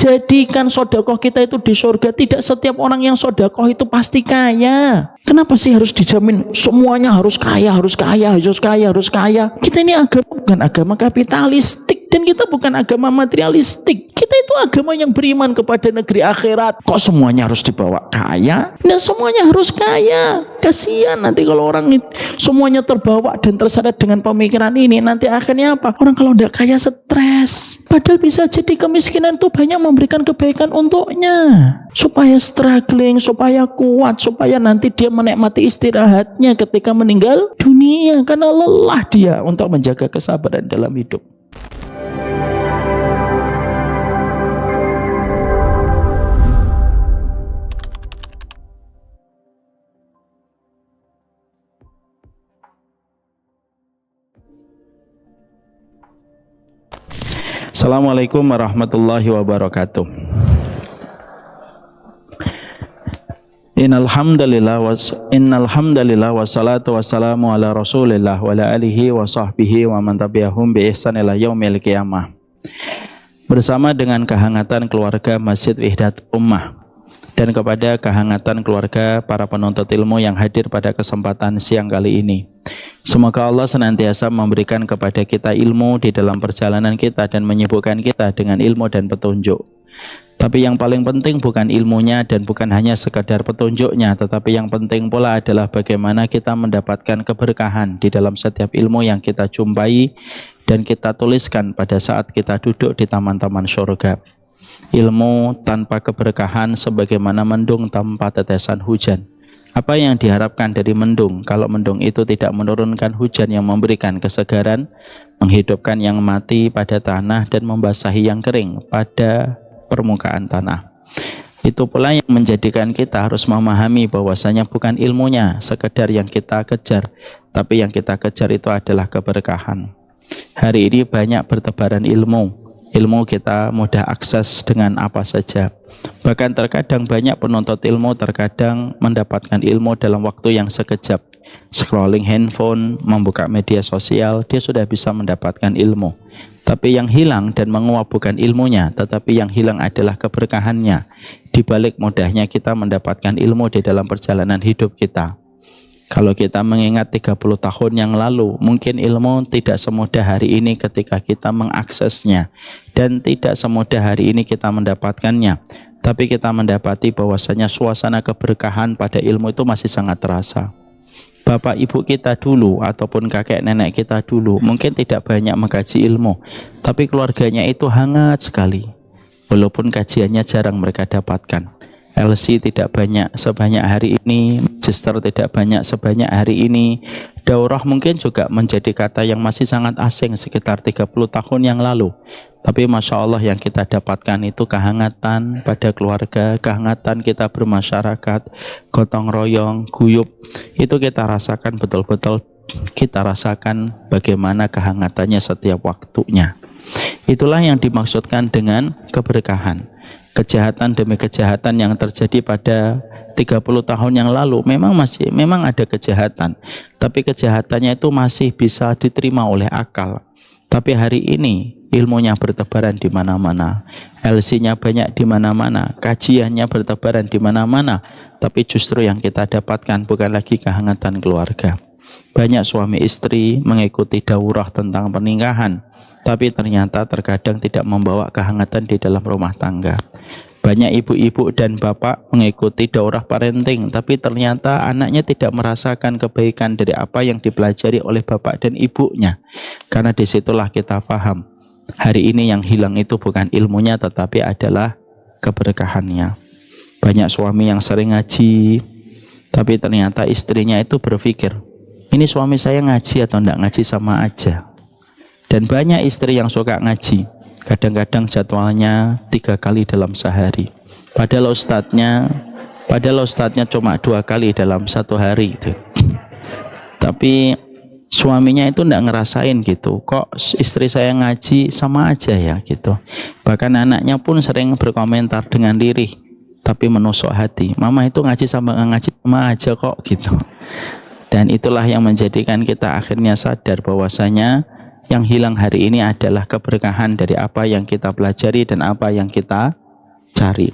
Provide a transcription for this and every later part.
Jadikan sedekah kita itu di surga. Tidak setiap orang yang sedekah itu pasti kaya. Kenapa sih harus dijamin semuanya harus kaya, harus kaya, harus kaya, harus kaya? Kita ini agama bukan agama kapitalistik dan kita bukan agama materialistik. Kita itu agama yang beriman kepada negeri akhirat. Kok semuanya harus dibawa kaya? Dan semuanya harus kaya. Kasihan nanti kalau orang semuanya terbawa dan terseret dengan pemikiran ini, nanti akhirnya apa? Orang kalau tidak kaya stres. Padahal bisa jadi kemiskinan itu banyak memberikan kebaikan untuknya. Supaya struggling, supaya kuat, supaya nanti dia menikmati istirahatnya ketika meninggal dunia. Karena lelah dia untuk menjaga kesabaran dalam hidup. Assalamualaikum warahmatullahi wabarakatuh. Innal hamdalillah wassalatu wassalamu ala Rasulillah wa ala alihi wa sahbihi wa man tabi'ahum bi ihsan ila yaumil qiyamah. Bersama dengan kehangatan keluarga Masjid Wihdat Ummah dan kepada kehangatan keluarga para penuntut ilmu yang hadir pada kesempatan siang kali ini. Semoga Allah senantiasa memberikan kepada kita ilmu di dalam perjalanan kita dan menyibukkan kita dengan ilmu dan petunjuk. Tapi yang paling penting bukan ilmunya dan bukan hanya sekadar petunjuknya, tetapi yang penting pula adalah bagaimana kita mendapatkan keberkahan di dalam setiap ilmu yang kita jumpai dan kita tuliskan pada saat kita duduk di taman-taman surga. Ilmu tanpa keberkahan sebagaimana mendung tanpa tetesan hujan. Apa yang diharapkan dari mendung? Kalau mendung itu tidak menurunkan hujan yang memberikan kesegaran, menghidupkan yang mati pada tanah dan membasahi yang kering pada permukaan tanah. Itu pula yang menjadikan kita harus memahami bahwasanya bukan ilmunya sekedar yang kita kejar, tapi yang kita kejar itu adalah keberkahan. Hari ini banyak bertebaran ilmu. Ilmu kita mudah akses dengan apa saja. Bahkan terkadang banyak penuntut ilmu terkadang mendapatkan ilmu dalam waktu yang sekejap. Scrolling handphone, membuka media sosial, dia sudah bisa mendapatkan ilmu. Tapi yang hilang dan menguap bukan ilmunya, tetapi yang hilang adalah keberkahannya. Di balik mudahnya kita mendapatkan ilmu di dalam perjalanan hidup kita. Kalau kita mengingat 30 tahun yang lalu, mungkin ilmu tidak semudah hari ini ketika kita mengaksesnya. Dan tidak semudah hari ini kita mendapatkannya. Tapi kita mendapati bahwasanya suasana keberkahan pada ilmu itu masih sangat terasa. Bapak ibu kita dulu ataupun kakek nenek kita dulu mungkin tidak banyak mengkaji ilmu. Tapi keluarganya itu hangat sekali. Walaupun kajiannya jarang mereka dapatkan. LC tidak banyak sebanyak hari ini, Magister tidak banyak sebanyak hari ini, daurah mungkin juga menjadi kata yang masih sangat asing sekitar 30 tahun yang lalu. Tapi Masya Allah yang kita dapatkan itu kehangatan pada keluarga, kehangatan kita bermasyarakat, gotong royong, guyup, itu kita rasakan betul-betul, kita rasakan bagaimana kehangatannya setiap waktunya. Itulah yang dimaksudkan dengan keberkahan. Kejahatan demi kejahatan yang terjadi pada 30 tahun yang lalu memang ada kejahatan, tapi kejahatannya itu masih bisa diterima oleh akal. Tapi hari ini ilmunya bertebaran di mana-mana, LC-nya banyak di mana-mana, kajiannya bertebaran di mana-mana, tapi justru yang kita dapatkan bukan lagi kehangatan keluarga. Banyak suami istri mengikuti daurah tentang pernikahan, tapi ternyata terkadang tidak membawa kehangatan di dalam rumah tangga. Banyak ibu-ibu dan bapak mengikuti daurah parenting, tapi ternyata anaknya tidak merasakan kebaikan dari apa yang dipelajari oleh bapak dan ibunya. Karena disitulah kita paham, hari ini yang hilang itu bukan ilmunya, tetapi adalah keberkahannya. Banyak suami yang sering ngaji, tapi ternyata istrinya itu berpikir, ini suami saya ngaji atau enggak ngaji sama aja. Dan banyak istri yang suka ngaji, kadang-kadang jadwalnya 3 kali dalam sehari. Padahal ustadznya cuma 2 kali dalam 1 hari itu. Tapi suaminya itu enggak ngerasain gitu. Kok istri saya ngaji sama aja ya gitu. Bahkan anaknya pun sering berkomentar dengan lirih, tapi menusuk hati. Mama itu ngaji sama aja kok gitu. Dan itulah yang menjadikan kita akhirnya sadar bahwasanya yang hilang hari ini adalah keberkahan dari apa yang kita pelajari dan apa yang kita cari.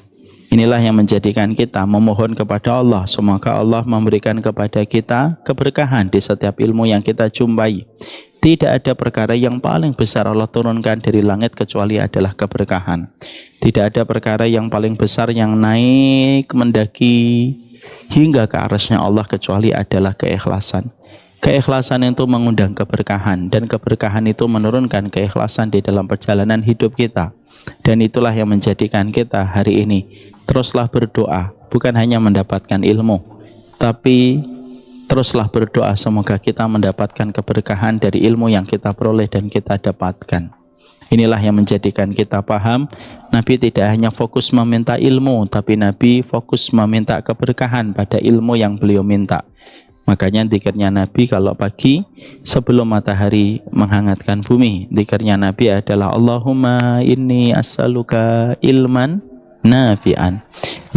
Inilah yang menjadikan kita memohon kepada Allah, semoga Allah memberikan kepada kita keberkahan di setiap ilmu yang kita jumpai. Tidak ada perkara yang paling besar Allah turunkan dari langit kecuali adalah keberkahan. Tidak ada perkara yang paling besar yang naik mendaki hingga ke arasnya Allah kecuali adalah keikhlasan. Keikhlasan itu mengundang keberkahan, dan keberkahan itu menurunkan keikhlasan di dalam perjalanan hidup kita. Dan itulah yang menjadikan kita hari ini teruslah berdoa, bukan hanya mendapatkan ilmu, tapi teruslah berdoa semoga kita mendapatkan keberkahan dari ilmu yang kita peroleh dan kita dapatkan. Inilah yang menjadikan kita paham, Nabi tidak hanya fokus meminta ilmu, tapi Nabi fokus meminta keberkahan pada ilmu yang beliau minta. Makanya zikirnya Nabi kalau pagi sebelum matahari menghangatkan bumi, zikirnya Nabi adalah Allahumma inni as'aluka ilman nafi'an.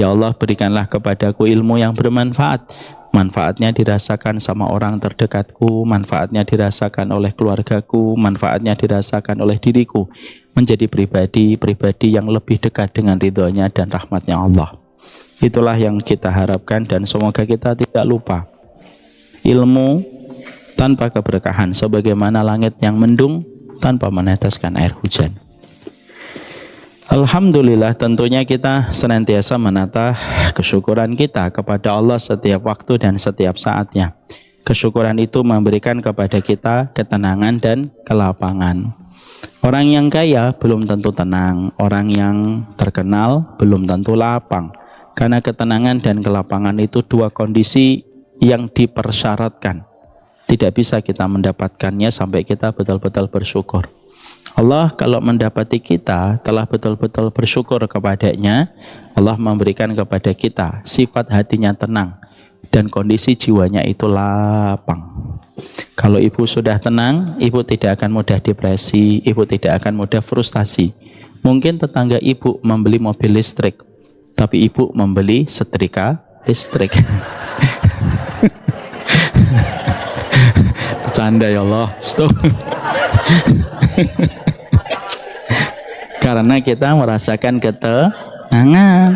Ya Allah, berikanlah kepadaku ilmu yang bermanfaat. Manfaatnya dirasakan sama orang terdekatku, manfaatnya dirasakan oleh keluargaku, manfaatnya dirasakan oleh diriku, menjadi pribadi yang lebih dekat dengan ridhonya dan rahmatnya Allah. Itulah yang kita harapkan, dan semoga kita tidak lupa ilmu tanpa keberkahan sebagaimana langit yang mendung tanpa meneteskan air hujan. Alhamdulillah, tentunya kita senantiasa menata kesyukuran kita kepada Allah setiap waktu dan setiap saatnya. Kesyukuran itu memberikan kepada kita ketenangan dan kelapangan. Orang yang kaya belum tentu tenang, orang yang terkenal belum tentu lapang. Karena ketenangan dan kelapangan itu dua kondisi yang dipersyaratkan. Tidak bisa kita mendapatkannya sampai kita betul-betul bersyukur. Allah kalau mendapati kita telah betul-betul bersyukur kepadanya, Allah memberikan kepada kita sifat hatinya tenang dan kondisi jiwanya itu lapang. Kalau ibu sudah tenang, ibu tidak akan mudah depresi, ibu tidak akan mudah frustasi. Mungkin tetangga ibu membeli mobil listrik, tapi ibu membeli setrika listrik. Bercanda ya Allah, stop. Karena kita merasakan ketenangan.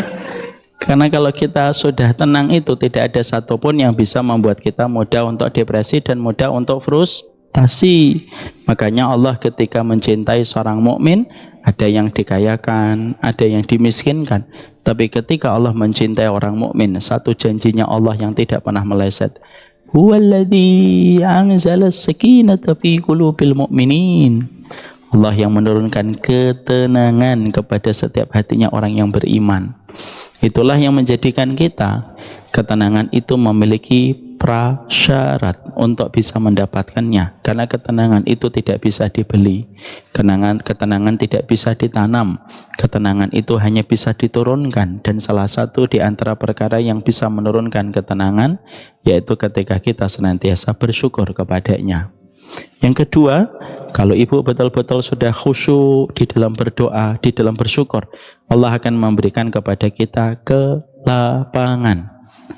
Karena kalau kita sudah tenang itu tidak ada satupun yang bisa membuat kita mudah untuk depresi dan mudah untuk frustasi. Makanya Allah ketika mencintai seorang mukmin, ada yang dikayakan, ada yang dimiskinkan. Tapi ketika Allah mencintai orang mukmin, satu janjinya Allah yang tidak pernah meleset. Huwallazi anzala as-sakinata fi qulubil mu'minin. Allah yang menurunkan ketenangan kepada setiap hatinya orang yang beriman. Itulah yang menjadikan kita, ketenangan itu memiliki prasyarat untuk bisa mendapatkannya. Karena ketenangan itu tidak bisa dibeli. Ketenangan tidak bisa ditanam. Ketenangan itu hanya bisa diturunkan. Dan salah satu di antara perkara yang bisa menurunkan ketenangan, yaitu ketika kita senantiasa bersyukur kepadanya. Yang kedua, kalau ibu betul-betul sudah khusyuk di dalam berdoa, di dalam bersyukur, Allah akan memberikan kepada kita kelapangan.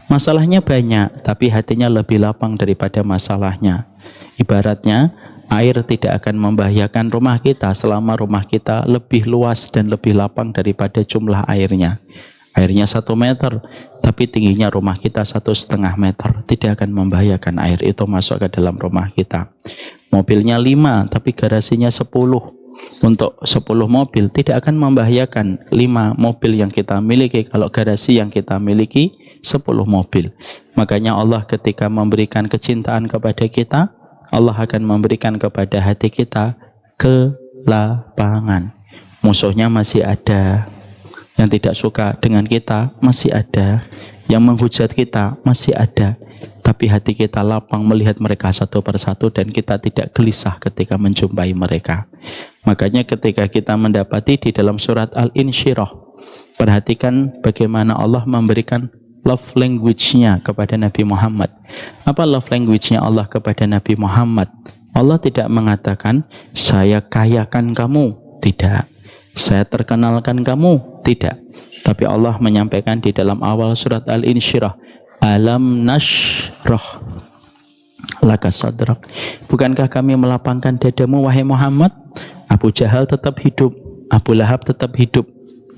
Masalahnya banyak, tapi hatinya lebih lapang daripada masalahnya. Ibaratnya, air tidak akan membahayakan rumah kita selama rumah kita lebih luas dan lebih lapang daripada jumlah airnya. Airnya 1 meter, tapi tingginya rumah kita 1,5 meter. Tidak akan membahayakan air itu masuk ke dalam rumah kita. Mobilnya 5, tapi garasinya 10. Untuk 10 mobil tidak akan membahayakan 5 mobil yang kita miliki kalau garasi yang kita miliki 10 mobil. Makanya Allah ketika memberikan kecintaan kepada kita, Allah akan memberikan kepada hati kita kelapangan. Musuhnya masih ada, yang tidak suka dengan kita masih ada, yang menghujat kita masih ada, tapi hati kita lapang melihat mereka satu persatu dan kita tidak gelisah ketika menjumpai mereka. Makanya ketika kita mendapati di dalam surat Al-Insyirah, perhatikan bagaimana Allah memberikan love language-nya kepada Nabi Muhammad. Apa love language-nya Allah kepada Nabi Muhammad? Allah tidak mengatakan, saya kayakan kamu. Tidak. Saya terkenalkan kamu. Tidak. Tapi Allah menyampaikan di dalam awal surat Al-Insyirah, Alam nashrah laka sadrak. Bukankah kami melapangkan dadamu wahai Muhammad? Abu Jahal tetap hidup, Abu Lahab tetap hidup,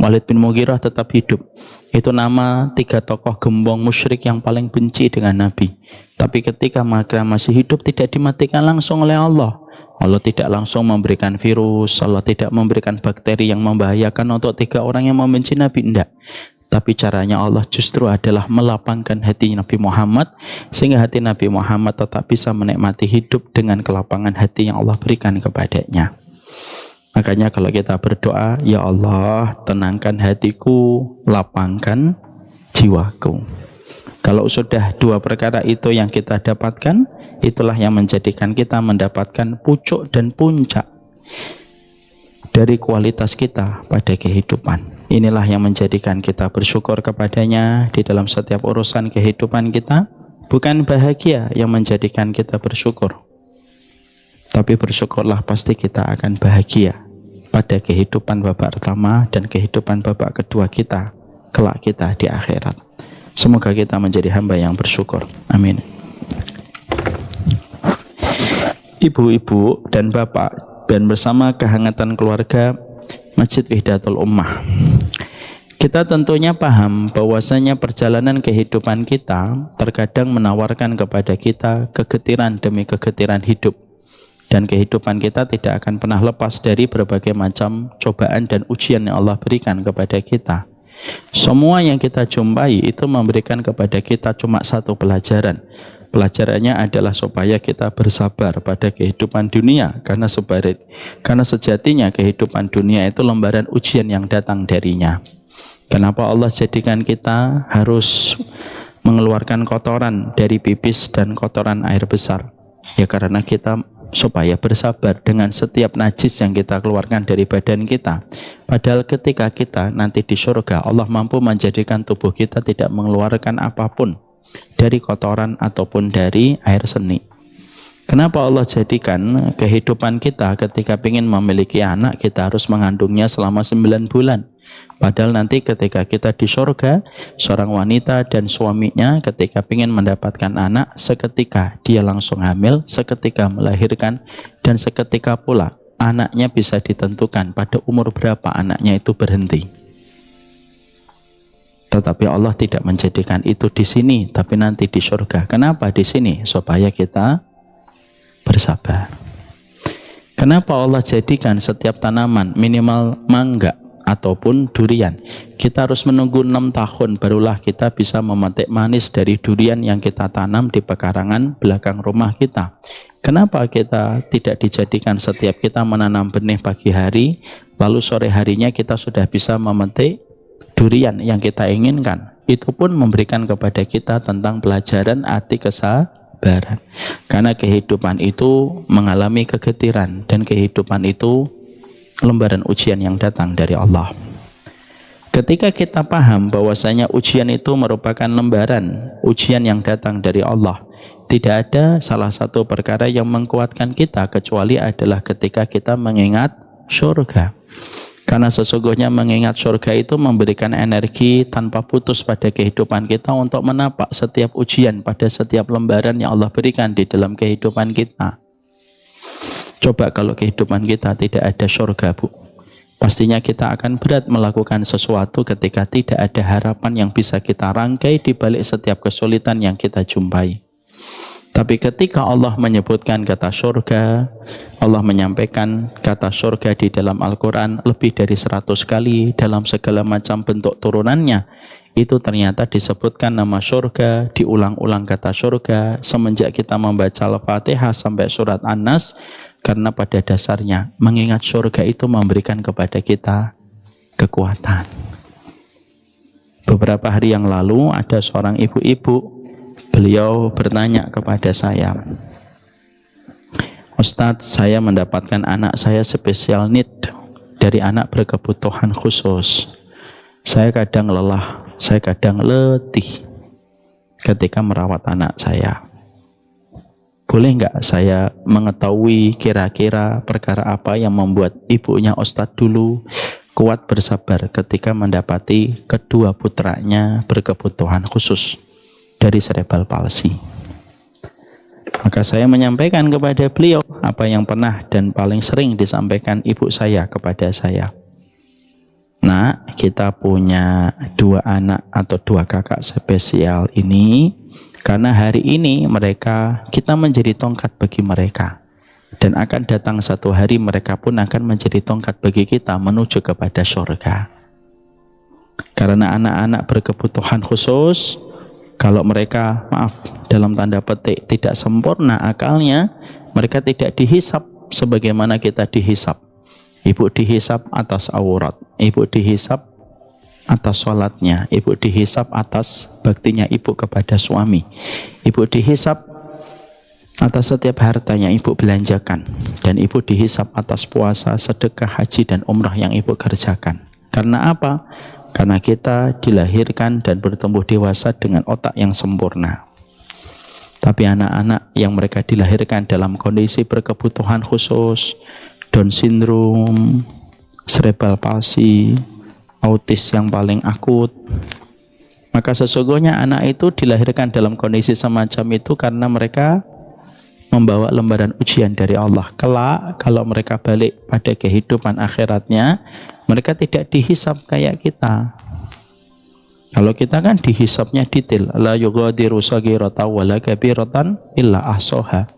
Walid bin Mughirah tetap hidup. Itu nama 3 tokoh gembong musyrik yang paling benci dengan Nabi. Tapi ketika mereka masih hidup tidak dimatikan langsung oleh Allah. Allah tidak langsung memberikan virus, Allah tidak memberikan bakteri yang membahayakan untuk 3 orang yang membenci Nabi, tidak. Tapi caranya Allah justru adalah melapangkan hati Nabi Muhammad, sehingga hati Nabi Muhammad tetap bisa menikmati hidup dengan kelapangan hati yang Allah berikan kepadanya. Makanya kalau kita berdoa, ya Allah tenangkan hatiku, lapangkan jiwaku. Kalau sudah 2 perkara itu yang kita dapatkan, itulah yang menjadikan kita mendapatkan pucuk dan puncak dari kualitas kita pada kehidupan. Inilah yang menjadikan kita bersyukur kepadanya di dalam setiap urusan kehidupan kita. Bukan bahagia yang menjadikan kita bersyukur, tapi bersyukurlah pasti kita akan bahagia pada kehidupan babak pertama dan kehidupan babak kedua kita, kelak kita di akhirat. Semoga kita menjadi hamba yang bersyukur. Amin. Ibu-ibu dan bapak, dan bersama kehangatan keluarga Masjid Wihdatul Ummah, kita tentunya paham bahwasanya perjalanan kehidupan kita terkadang menawarkan kepada kita kegetiran demi kegetiran hidup, dan kehidupan kita tidak akan pernah lepas dari berbagai macam cobaan dan ujian yang Allah berikan kepada kita. Semua yang kita jumpai itu memberikan kepada kita cuma satu pelajaran. Pelajarannya adalah supaya kita bersabar pada kehidupan dunia, karena sejatinya kehidupan dunia itu lembaran ujian yang datang darinya. Kenapa Allah jadikan kita harus mengeluarkan kotoran dari pipis dan kotoran air besar? Ya karena kita supaya bersabar dengan setiap najis yang kita keluarkan dari badan kita. Padahal ketika kita nanti di surga, Allah mampu menjadikan tubuh kita tidak mengeluarkan apapun dari kotoran ataupun dari air seni. Kenapa Allah jadikan kehidupan kita ketika ingin memiliki anak, kita harus mengandungnya selama 9 bulan? Padahal nanti ketika kita di surga, seorang wanita dan suaminya ketika ingin mendapatkan anak, seketika dia langsung hamil, seketika melahirkan, dan seketika pula anaknya bisa ditentukan pada umur berapa anaknya itu berhenti. Tetapi Allah tidak menjadikan itu di sini, tapi nanti di surga. Kenapa di sini? Supaya kita bersabar. Kenapa Allah jadikan setiap tanaman minimal mangga ataupun durian? Kita harus menunggu 6 tahun barulah kita bisa memetik manis dari durian yang kita tanam di pekarangan belakang rumah kita. Kenapa kita tidak dijadikan setiap kita menanam benih pagi hari, lalu sore harinya kita sudah bisa memetik durian yang kita inginkan? Itu pun memberikan kepada kita tentang pelajaran arti kesabaran. Karena kehidupan itu mengalami kegetiran, dan kehidupan itu lembaran ujian yang datang dari Allah. Ketika kita paham bahwasanya ujian itu merupakan lembaran ujian yang datang dari Allah, tidak ada salah satu perkara yang menguatkan kita kecuali adalah ketika kita mengingat surga. Karena sesungguhnya mengingat surga itu memberikan energi tanpa putus pada kehidupan kita untuk menapak setiap ujian pada setiap lembaran yang Allah berikan di dalam kehidupan kita. Coba kalau kehidupan kita tidak ada surga, Bu, pastinya kita akan berat melakukan sesuatu ketika tidak ada harapan yang bisa kita rangkai di balik setiap kesulitan yang kita jumpai. Tapi ketika Allah menyebutkan kata surga, Allah menyampaikan kata surga di dalam Al-Quran lebih dari 100 kali dalam segala macam bentuk turunannya. Itu ternyata disebutkan nama surga, diulang-ulang kata surga semenjak kita membaca Al-Fatihah sampai surat An-Nas. Karena pada dasarnya mengingat surga itu memberikan kepada kita kekuatan. Beberapa hari yang lalu ada seorang ibu-ibu, beliau bertanya kepada saya, Ustadz, saya mendapatkan anak saya special need dari anak berkebutuhan khusus. Saya kadang lelah, saya kadang letih ketika merawat anak saya. Boleh nggak saya mengetahui kira-kira perkara apa yang membuat ibunya Ustadz dulu kuat bersabar ketika mendapati kedua putranya berkebutuhan khusus dari cerebral palsy? Maka saya menyampaikan kepada beliau apa yang pernah dan paling sering disampaikan ibu saya kepada saya. Nak, kita punya 2 anak atau 2 kakak spesial ini karena hari ini kita menjadi tongkat bagi mereka, dan akan datang satu hari mereka pun akan menjadi tongkat bagi kita menuju kepada surga. Karena anak-anak berkebutuhan khusus, kalau mereka, maaf, dalam tanda petik tidak sempurna akalnya, mereka tidak dihisap sebagaimana kita dihisap. Ibu dihisap atas aurat, ibu dihisap atas sholatnya, ibu dihisap atas baktinya ibu kepada suami, ibu dihisap atas setiap hartanya ibu belanjakan, dan ibu dihisap atas puasa, sedekah, haji, dan umrah yang ibu kerjakan. Karena apa? Karena kita dilahirkan dan bertumbuh dewasa dengan otak yang sempurna. Tapi anak-anak yang mereka dilahirkan dalam kondisi berkebutuhan khusus, Down syndrome, cerebral palsy, autis yang paling akut, maka sesungguhnya anak itu dilahirkan dalam kondisi semacam itu karena mereka membawa lembaran ujian dari Allah. Kelak kalau mereka balik pada kehidupan akhiratnya, mereka tidak dihisap kayak kita. Kalau kita kan dihisapnya detail, la yughadiru saghiratan wala kabiratan illa ahsaha.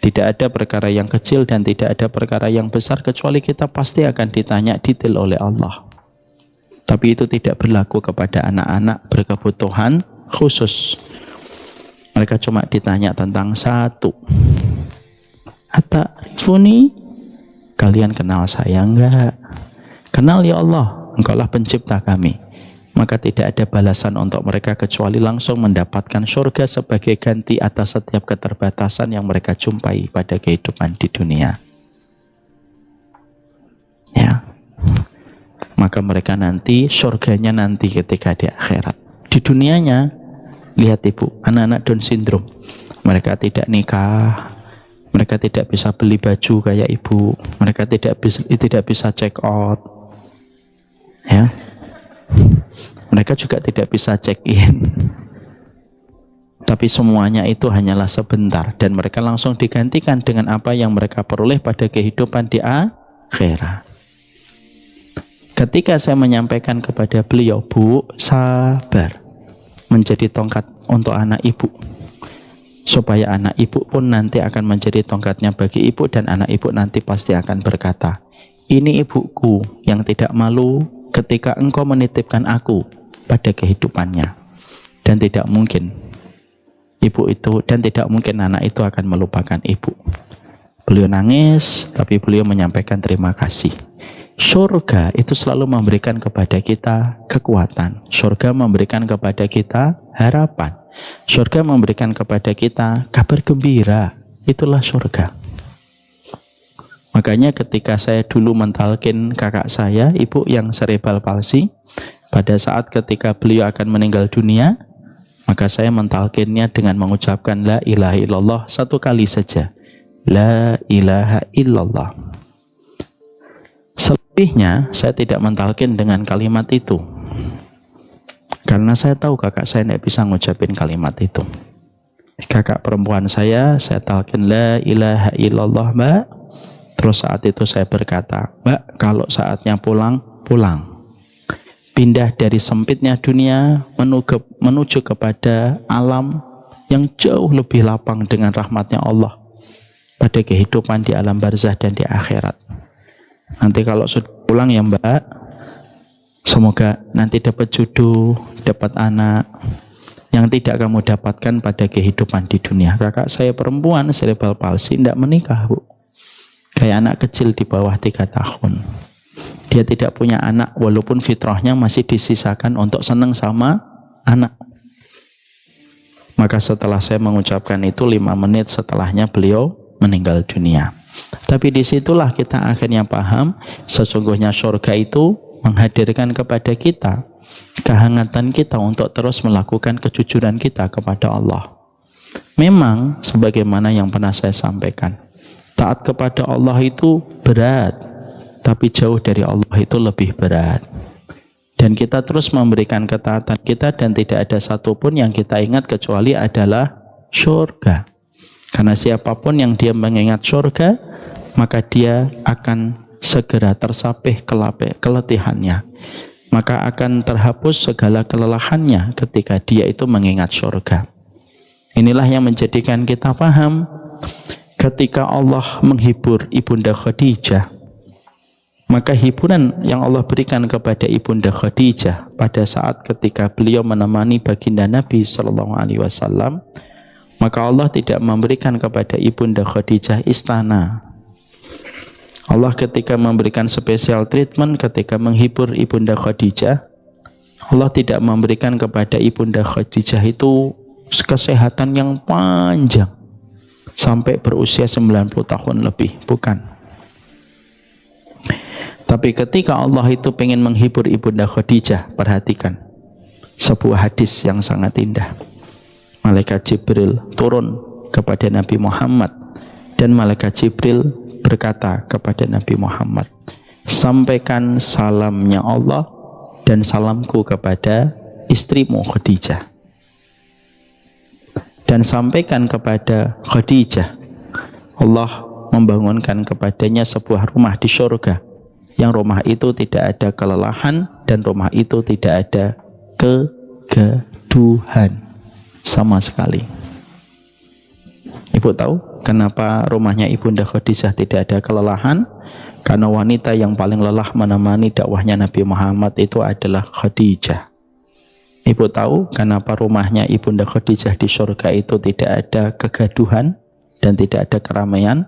Tidak ada perkara yang kecil dan tidak ada perkara yang besar kecuali kita pasti akan ditanya detail oleh Allah. Tapi itu tidak berlaku kepada anak-anak berkebutuhan khusus. Mereka cuma ditanya tentang satu. Atarifuni, kalian kenal saya enggak? Kenal ya Allah, Engkaulah pencipta kami. Maka tidak ada balasan untuk mereka kecuali langsung mendapatkan surga sebagai ganti atas setiap keterbatasan yang mereka jumpai pada kehidupan di dunia. Ya. Maka mereka nanti, surganya nanti ketika di akhirat. Di dunianya, lihat ibu, anak-anak Down syndrome, mereka tidak nikah, mereka tidak bisa beli baju kayak ibu, mereka tidak bisa check out, ya. Mereka juga tidak bisa check in. Tapi semuanya itu hanyalah sebentar, dan mereka langsung digantikan dengan apa yang mereka peroleh pada kehidupan di akhirat. Ketika saya menyampaikan kepada beliau, Bu, sabar, menjadi tongkat untuk anak ibu, supaya anak ibu pun nanti akan menjadi tongkatnya bagi ibu, dan anak ibu nanti pasti akan berkata, ini ibuku yang tidak malu ketika engkau menitipkan aku pada kehidupannya, dan tidak mungkin ibu itu, dan tidak mungkin anak itu akan melupakan ibu. Beliau nangis, tapi beliau menyampaikan terima kasih. Surga itu selalu memberikan kepada kita kekuatan. Surga memberikan kepada kita harapan. Surga memberikan kepada kita kabar gembira. Itulah surga. Makanya ketika saya dulu mentalkin kakak saya, ibu yang cerebral palsy, pada saat ketika beliau akan meninggal dunia, maka saya mentalkinnya dengan mengucapkan la ilaha illallah 1 kali saja. La ilaha illallah. Selebihnya saya tidak mentalkin dengan kalimat itu, karena saya tahu kakak saya tidak bisa ngucapin kalimat itu. Kakak perempuan saya talkin la ilaha illallah, Mbak. Terus saat itu saya berkata, Mbak, kalau saatnya pulang, pulang. Pindah dari sempitnya dunia menuju kepada alam yang jauh lebih lapang dengan rahmatnya Allah pada kehidupan di alam barzah dan di akhirat. Nanti kalau sudah pulang ya Mbak, semoga nanti dapat jodoh, dapat anak yang tidak kamu dapatkan pada kehidupan di dunia. Kakak saya perempuan cerebral palsy tidak menikah, Bu. Kayak anak kecil di bawah 3 tahun. Dia tidak punya anak walaupun fitrahnya masih disisakan untuk senang sama anak. Maka setelah saya mengucapkan itu 5 menit setelahnya beliau meninggal dunia. Tapi disitulah kita akhirnya paham sesungguhnya surga itu menghadirkan kepada kita kehangatan kita untuk terus melakukan kejujuran kita kepada Allah. Memang sebagaimana yang pernah saya sampaikan, taat kepada Allah itu berat, tapi jauh dari Allah itu lebih berat. Dan kita terus memberikan ketaatan kita dan tidak ada satupun yang kita ingat kecuali adalah surga. Karena siapapun yang dia mengingat surga, maka dia akan segera tersapih keletihannya. maka akan terhapus segala kelelahannya ketika dia itu mengingat surga. Inilah yang menjadikan kita paham ketika Allah menghibur Ibunda Khadijah, maka hiburan yang Allah berikan kepada Ibunda Khadijah pada saat ketika beliau menemani baginda Nabi SAW, maka Allah tidak memberikan kepada Ibunda Khadijah istana. Allah ketika memberikan special treatment ketika menghibur Ibunda Khadijah, Allah tidak memberikan kepada Ibunda Khadijah itu kesehatan yang panjang sampai berusia 90 tahun lebih, bukan. Tapi ketika Allah itu pengen menghibur Ibunda Khadijah, perhatikan sebuah hadis yang sangat indah. Malaikat Jibril turun kepada Nabi Muhammad dan Malaikat Jibril berkata kepada Nabi Muhammad, sampaikan salamnya Allah dan salamku kepada istrimu Khadijah. Dan sampaikan kepada Khadijah, Allah membangunkan kepadanya sebuah rumah di surga, yang rumah itu tidak ada kelelahan dan rumah itu tidak ada kegaduhan sama sekali. Ibu tahu kenapa rumahnya Ibunda Khadijah tidak ada kelelahan? Karena wanita yang paling lelah menemani dakwahnya Nabi Muhammad itu adalah Khadijah. Ibu tahu kenapa rumahnya Ibunda Khadijah di surga itu tidak ada kegaduhan dan tidak ada keramaian?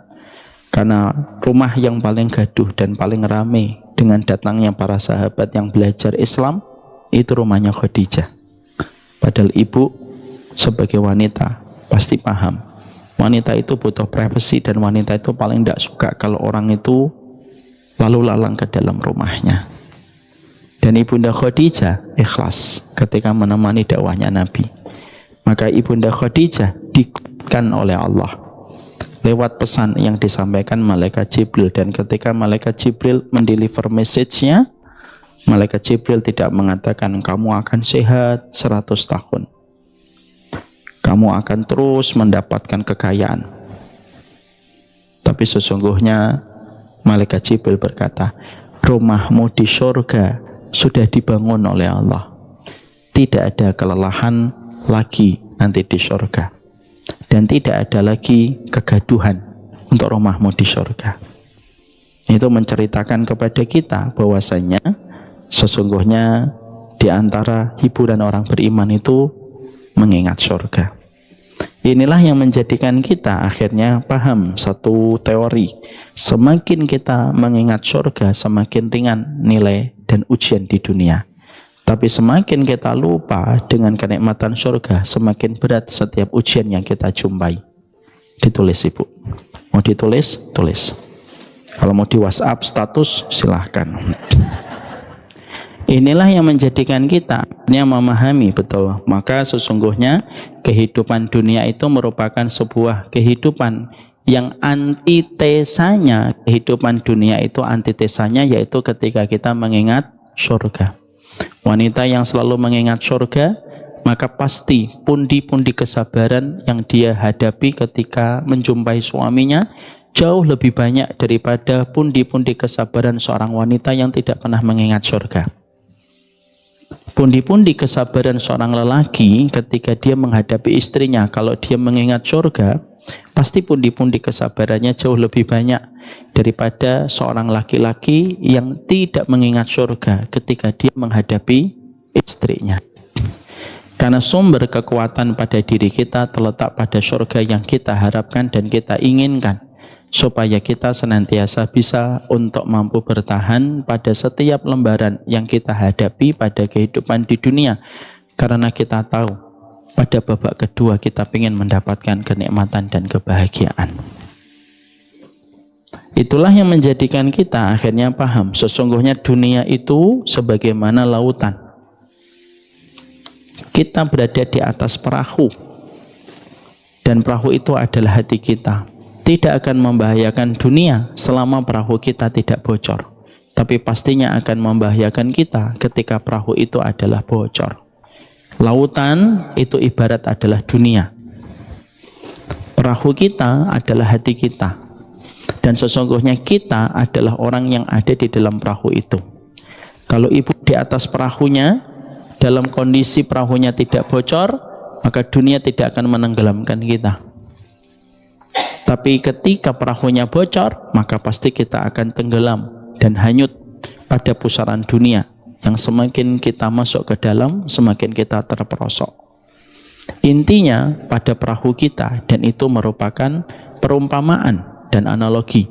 Karena rumah yang paling gaduh dan paling ramai dengan datangnya para sahabat yang belajar Islam itu rumahnya Khadijah. Padahal ibu sebagai wanita pasti paham, wanita itu butuh privasi dan wanita itu paling tidak suka kalau orang itu lalu lalang ke dalam rumahnya. Dan Ibunda Khadijah ikhlas ketika menemani dakwahnya Nabi. Maka Ibunda Khadijah dikuatkan oleh Allah lewat pesan yang disampaikan Malaikat Jibril. Dan ketika Malaikat Jibril mendeliver message-nya, Malaikat Jibril tidak mengatakan kamu akan sehat 100 tahun, kamu akan terus mendapatkan kekayaan. Tapi sesungguhnya Malaikat Jibril berkata, rumahmu di surga sudah dibangun oleh Allah. Tidak ada kelelahan lagi nanti di surga. Dan tidak ada lagi kegaduhan untuk rumahmu di surga. Itu menceritakan kepada kita bahwasanya sesungguhnya di antara hiburan orang beriman itu mengingat surga. Inilah yang menjadikan kita akhirnya paham satu teori. Semakin kita mengingat surga, semakin ringan nilai dan ujian di dunia. Tapi semakin kita lupa dengan kenikmatan surga, semakin berat setiap ujian yang kita jumpai. Ditulis ibu. Mau ditulis? Tulis. Kalau mau di WhatsApp status, silahkan. Inilah yang menjadikan kita memahami betul. Maka sesungguhnya kehidupan dunia itu merupakan sebuah kehidupan yang antitesanya. Kehidupan dunia itu antitesanya yaitu ketika kita mengingat surga. Wanita yang selalu mengingat surga, maka pasti pundi-pundi kesabaran yang dia hadapi ketika menjumpai suaminya jauh lebih banyak daripada pundi-pundi kesabaran seorang wanita yang tidak pernah mengingat surga. Pundi-pundi kesabaran seorang lelaki ketika dia menghadapi istrinya, kalau dia mengingat surga, pasti pundi-pundi kesabarannya jauh lebih banyak daripada seorang laki-laki yang tidak mengingat surga ketika dia menghadapi istrinya. Karena sumber kekuatan pada diri kita terletak pada surga yang kita harapkan dan kita inginkan, supaya kita senantiasa bisa untuk mampu bertahan pada setiap lembaran yang kita hadapi pada kehidupan di dunia. Karena kita tahu pada babak kedua kita ingin mendapatkan kenikmatan dan kebahagiaan. Itulah yang menjadikan kita akhirnya paham sesungguhnya dunia itu sebagaimana lautan. Kita berada di atas perahu dan perahu itu adalah hati kita. Tidak akan membahayakan dunia selama perahu kita tidak bocor. Tapi pastinya akan membahayakan kita ketika perahu itu adalah bocor. Lautan itu ibarat adalah dunia. Perahu kita adalah hati kita. Dan sesungguhnya kita adalah orang yang ada di dalam perahu itu. Kalau ibu di atas perahunya, dalam kondisi perahunya tidak bocor, maka dunia tidak akan menenggelamkan kita. Tapi ketika perahunya bocor, maka pasti kita akan tenggelam dan hanyut pada pusaran dunia, yang semakin kita masuk ke dalam, semakin kita terperosok. Intinya pada perahu kita, dan itu merupakan perumpamaan dan analogi.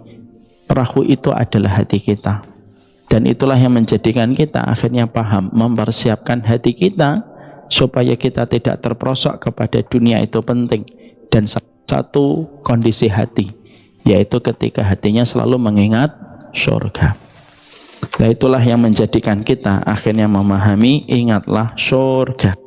Perahu itu adalah hati kita. Dan itulah yang menjadikan kita akhirnya paham, mempersiapkan hati kita supaya kita tidak terperosok kepada dunia itu penting. Dan satu kondisi hati, yaitu ketika hatinya selalu mengingat surga. Nah, itulah yang menjadikan kita akhirnya memahami, ingatlah surga.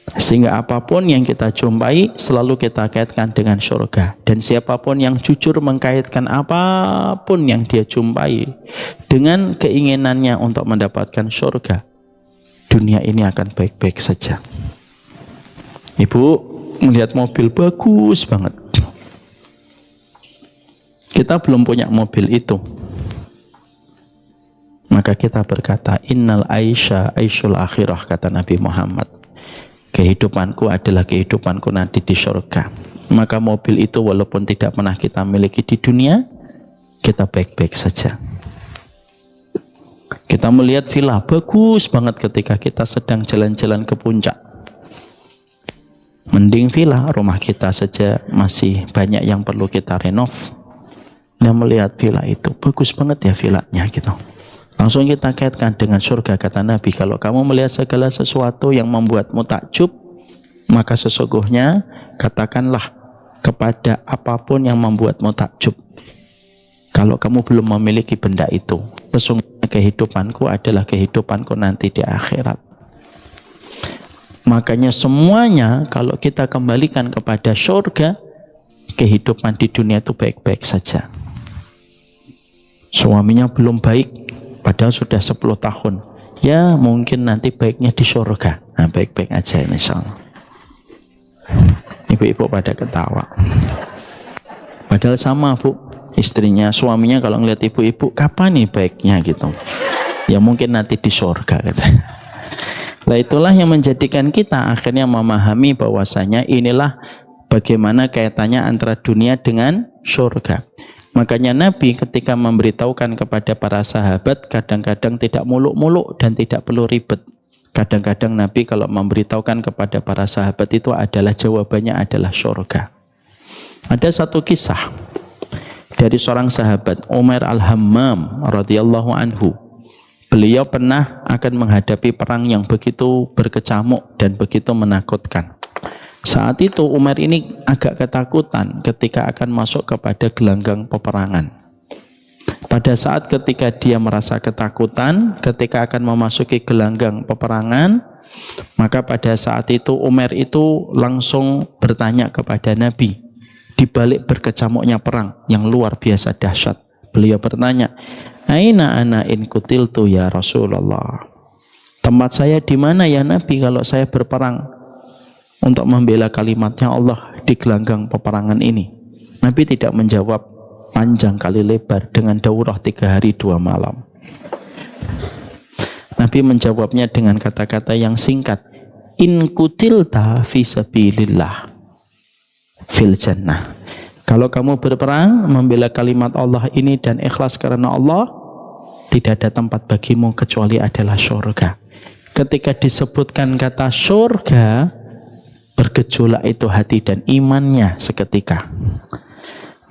Sehingga apapun yang kita jumpai selalu kita kaitkan dengan surga. Dan siapapun yang jujur mengkaitkan apapun yang dia jumpai dengan keinginannya untuk mendapatkan surga, dunia ini akan baik-baik saja. Ibu melihat mobil bagus banget, kita belum punya mobil itu, maka kita berkata, innal aisha aisyul akhirah, kata Nabi Muhammad. Kehidupanku adalah kehidupanku nanti di surga. Maka mobil itu walaupun tidak pernah kita miliki di dunia, kita baik-baik saja. Kita melihat villa bagus banget ketika kita sedang jalan-jalan ke puncak. Mending villa, rumah kita saja masih banyak yang perlu kita renov. Dan melihat villa itu, bagus banget ya villanya gitu. Langsung kita kaitkan dengan surga, kata Nabi. Kalau kamu melihat segala sesuatu yang membuatmu takjub, maka sesungguhnya katakanlah kepada apapun yang membuatmu takjub, kalau kamu belum memiliki benda itu, sesungguhnya kehidupanku adalah kehidupanku nanti di akhirat. Makanya semuanya kalau kita kembalikan kepada surga, kehidupan di dunia itu baik-baik saja. Suaminya belum baik, padahal sudah 10 tahun. Ya mungkin nanti baiknya di surga. Nah, baik-baik aja insya Allah. Ibu-ibu pada ketawa. Padahal sama bu, istrinya, suaminya kalau ngeliat ibu-ibu, kapan nih baiknya gitu. Ya mungkin nanti di surga katanya. Nah, itulah yang menjadikan kita akhirnya memahami bahwasanya inilah bagaimana kaitannya antara dunia dengan surga. Makanya Nabi ketika memberitahukan kepada para sahabat, kadang-kadang tidak muluk-muluk dan tidak perlu ribet. Kadang-kadang Nabi kalau memberitahukan kepada para sahabat itu adalah jawabannya adalah surga. Ada satu kisah dari seorang sahabat, Umar Al-Hammam radhiyallahu anhu. Beliau pernah akan menghadapi perang yang begitu berkecamuk dan begitu menakutkan. Saat itu Umar ini agak ketakutan ketika akan masuk kepada gelanggang peperangan. Pada saat ketika dia merasa ketakutan ketika akan memasuki gelanggang peperangan, maka pada saat itu Umar itu langsung bertanya kepada Nabi di balik berkecamuknya perang yang luar biasa dahsyat. Beliau bertanya, "Aina ana in kutiltu ya Rasulullah?" Tempat saya di mana ya Nabi kalau saya berperang untuk membela kalimatnya Allah di gelanggang peperangan ini? Nabi tidak menjawab panjang kali lebar dengan daurah 3 hari 2 malam. Nabi menjawabnya dengan kata-kata yang singkat, in kutilta fi sabilillah fil jannah. Kalau kamu berperang membela kalimat Allah ini dan ikhlas karena Allah, tidak ada tempat bagimu kecuali adalah surga. Ketika disebutkan kata surga, bergejolak itu hati dan imannya seketika.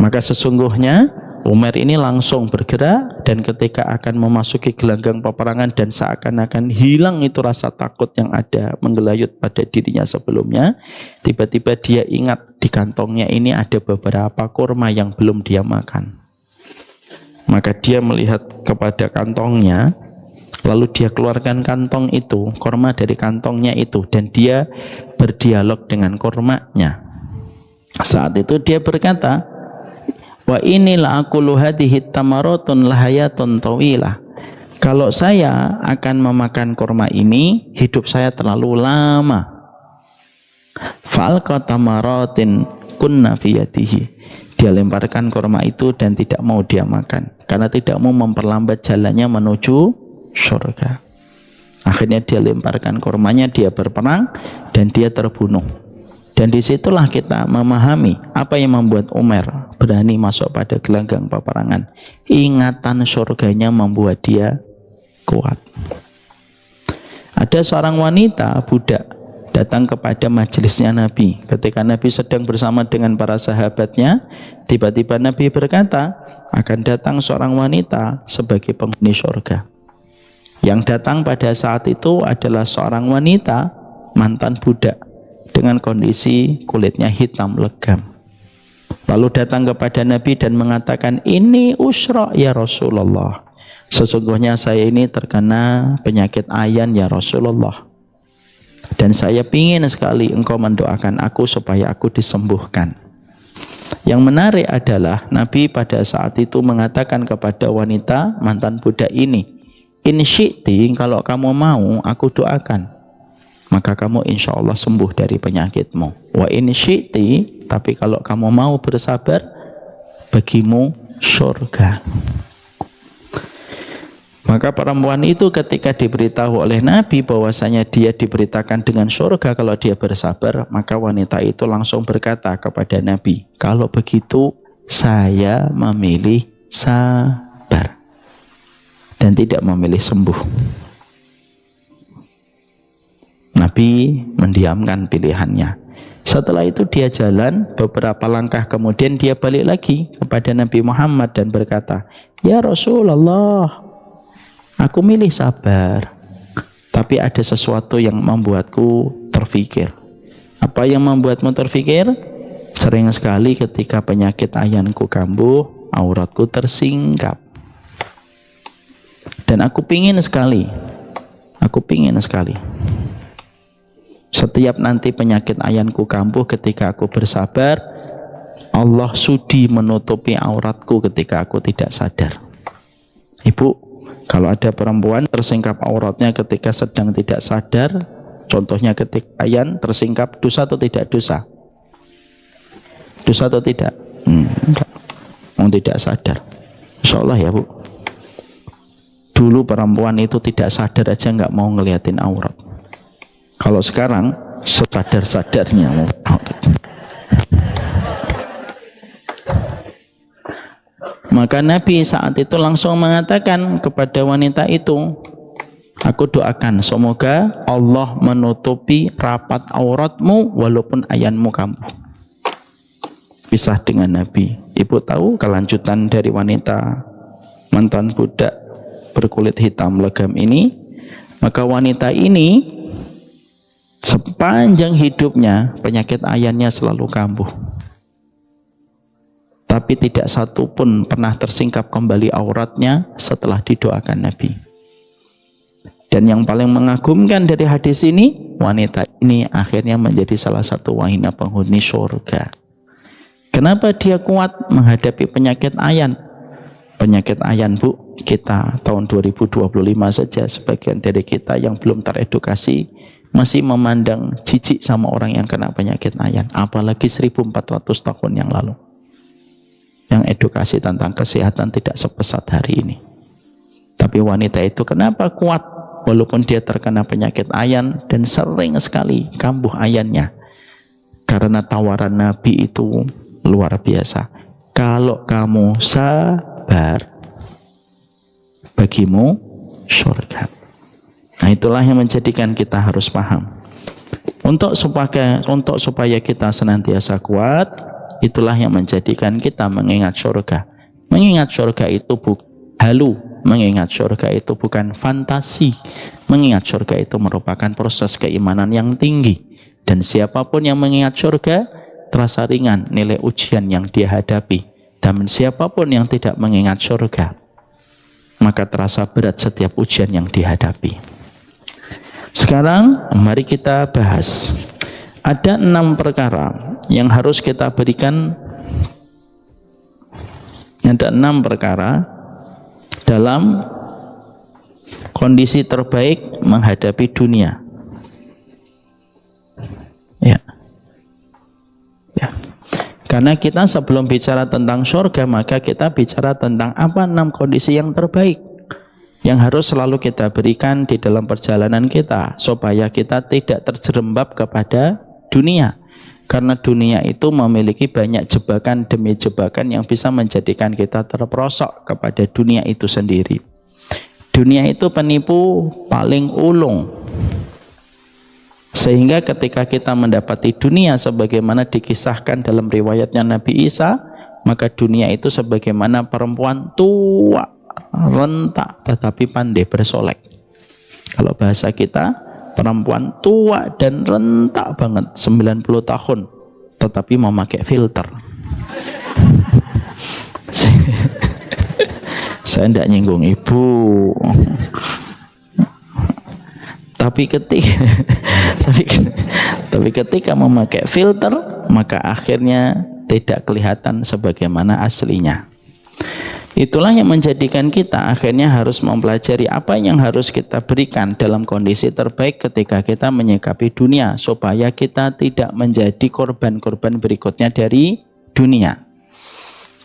Maka sesungguhnya Umar ini langsung bergerak, dan ketika akan memasuki gelanggang peperangan dan seakan-akan hilang itu rasa takut yang ada menggelayut pada dirinya sebelumnya, tiba-tiba dia ingat di kantongnya ini ada beberapa kurma yang belum dia makan. Maka dia melihat kepada kantongnya, lalu dia keluarkan kantong itu, kurma dari kantongnya itu, dan dia berdialog dengan kurmanya. Saat itu dia berkata, wa inilah aqulu hadhihi tamaratun lahayatun tawilah. Kalau saya akan memakan kurma ini, hidup saya terlalu lama. Fa'alqa tamaratin kunna fi yadihi. Dia lemparkan kurma itu dan tidak mau dia makan karena tidak mau memperlambat jalannya menuju surga. Akhirnya dia lemparkan kurmanya, dia berperang dan dia terbunuh. Dan disitulah kita memahami apa yang membuat Umar berani masuk pada gelanggang peperangan. Ingatan surganya membuat dia kuat. Ada seorang wanita budak datang kepada majelisnya Nabi. Ketika Nabi sedang bersama dengan para sahabatnya, tiba-tiba Nabi berkata, akan datang seorang wanita sebagai penghuni surga. Yang datang pada saat itu adalah seorang wanita mantan budak dengan kondisi kulitnya hitam legam. Lalu datang kepada Nabi dan mengatakan, ini usra ya Rasulullah. Sesungguhnya saya ini terkena penyakit ayan ya Rasulullah. Dan saya ingin sekali engkau mendoakan aku supaya aku disembuhkan. Yang menarik adalah Nabi pada saat itu mengatakan kepada wanita mantan budak ini, in syi'ti, kalau kamu mau aku doakan, maka kamu insya Allah sembuh dari penyakitmu. Wa in syi'ti, tapi kalau kamu mau bersabar, bagimu surga. Maka perempuan itu ketika diberitahu oleh Nabi bahwasanya dia diberitakan dengan surga kalau dia bersabar, maka wanita itu langsung berkata kepada Nabi, kalau begitu saya memilih sabar dan tidak memilih sembuh. Nabi mendiamkan pilihannya. Setelah itu dia jalan beberapa langkah, kemudian dia balik lagi kepada Nabi Muhammad dan berkata, ya Rasulullah, aku milih sabar, tapi ada sesuatu yang membuatku terfikir. Apa yang membuatmu terfikir? Sering sekali ketika penyakit ayanku kambuh, auratku tersingkap. Dan aku pingin sekali, setiap nanti penyakit ayanku kambuh ketika aku bersabar, Allah sudi menutupi auratku ketika aku tidak sadar. Ibu, kalau ada perempuan tersingkap auratnya ketika sedang tidak sadar, contohnya ketika ayan tersingkap, dosa atau tidak dosa? Dosa atau tidak? Enggak. Tidak sadar. Insya Allah ya Bu. Dulu perempuan itu tidak sadar aja nggak mau ngeliatin aurat. Kalau sekarang sesadar-sadarnya mau aurat. Maka Nabi saat itu langsung mengatakan kepada wanita itu, aku doakan semoga Allah menutupi rapat auratmu walaupun ayanmu kambuh. Pisah dengan Nabi. Ibu tahu kelanjutan dari wanita mantan budak berkulit hitam legam ini? Maka wanita ini sepanjang hidupnya penyakit ayannya selalu kambuh. Tapi tidak satu pun pernah tersingkap kembali auratnya setelah didoakan Nabi. Dan yang paling mengagumkan dari hadis ini, wanita ini akhirnya menjadi salah satu wanita penghuni surga. Kenapa dia kuat menghadapi penyakit ayan? Penyakit ayan Bu, kita tahun 2025 saja sebagian dari kita yang belum teredukasi masih memandang jijik sama orang yang kena penyakit ayan, apalagi 1400 tahun yang lalu. Yang edukasi tentang kesehatan tidak sepesat hari ini. Tapi wanita itu kenapa kuat walaupun dia terkena penyakit ayan dan sering sekali kambuh ayannya? Karena tawaran Nabi itu luar biasa. Kalau kamu sabar, bagimu surga. Nah, itulah yang menjadikan kita harus paham. Untuk supaya kita senantiasa kuat, itulah yang menjadikan kita mengingat surga. Mengingat surga itu bukan halu, mengingat surga itu bukan fantasi. Mengingat surga itu merupakan proses keimanan yang tinggi. Dan siapapun yang mengingat surga, terasa ringan nilai ujian yang dia hadapi. Dan siapapun yang tidak mengingat surga, maka terasa berat setiap ujian yang dihadapi. Sekarang mari kita bahas. Ada 6 perkara yang harus kita berikan. Ada 6 perkara dalam kondisi terbaik menghadapi dunia. Ya. Karena kita sebelum bicara tentang surga, maka kita bicara tentang apa 6 kondisi yang terbaik yang harus selalu kita berikan di dalam perjalanan kita supaya kita tidak terjerembab kepada dunia. Karena dunia itu memiliki banyak jebakan demi jebakan yang bisa menjadikan kita terperosok kepada dunia itu sendiri. Dunia itu penipu paling ulung. Sehingga ketika kita mendapati dunia sebagaimana dikisahkan dalam riwayatnya Nabi Isa, maka dunia itu sebagaimana perempuan tua, rentak, tetapi pandai bersolek. Kalau bahasa kita, perempuan tua dan rentak banget, 90 tahun, tetapi memakai filter. Saya tidak nyinggung ibu. Tapi ketika memakai filter, maka akhirnya tidak kelihatan sebagaimana aslinya. Itulah yang menjadikan kita akhirnya harus mempelajari apa yang harus kita berikan dalam kondisi terbaik ketika kita menyikapi dunia, supaya kita tidak menjadi korban-korban berikutnya dari dunia.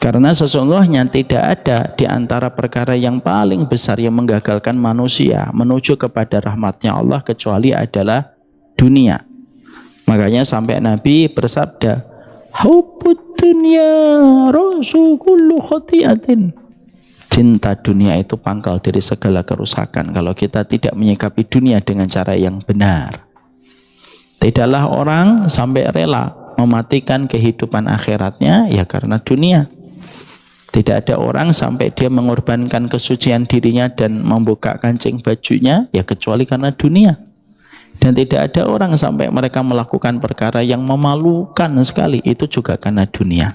Karena sesungguhnya tidak ada di antara perkara yang paling besar yang menggagalkan manusia menuju kepada rahmatnya Allah kecuali adalah dunia. Makanya sampai Nabi bersabda, "Hubbud dunya rasu kullu khati'atin." Cinta dunia itu pangkal dari segala kerusakan kalau kita tidak menyikapi dunia dengan cara yang benar. Tidaklah orang sampai rela mematikan kehidupan akhiratnya ya karena dunia. Tidak ada orang sampai dia mengorbankan kesucian dirinya dan membuka kancing bajunya ya kecuali karena dunia. Dan tidak ada orang sampai mereka melakukan perkara yang memalukan sekali, itu juga karena dunia.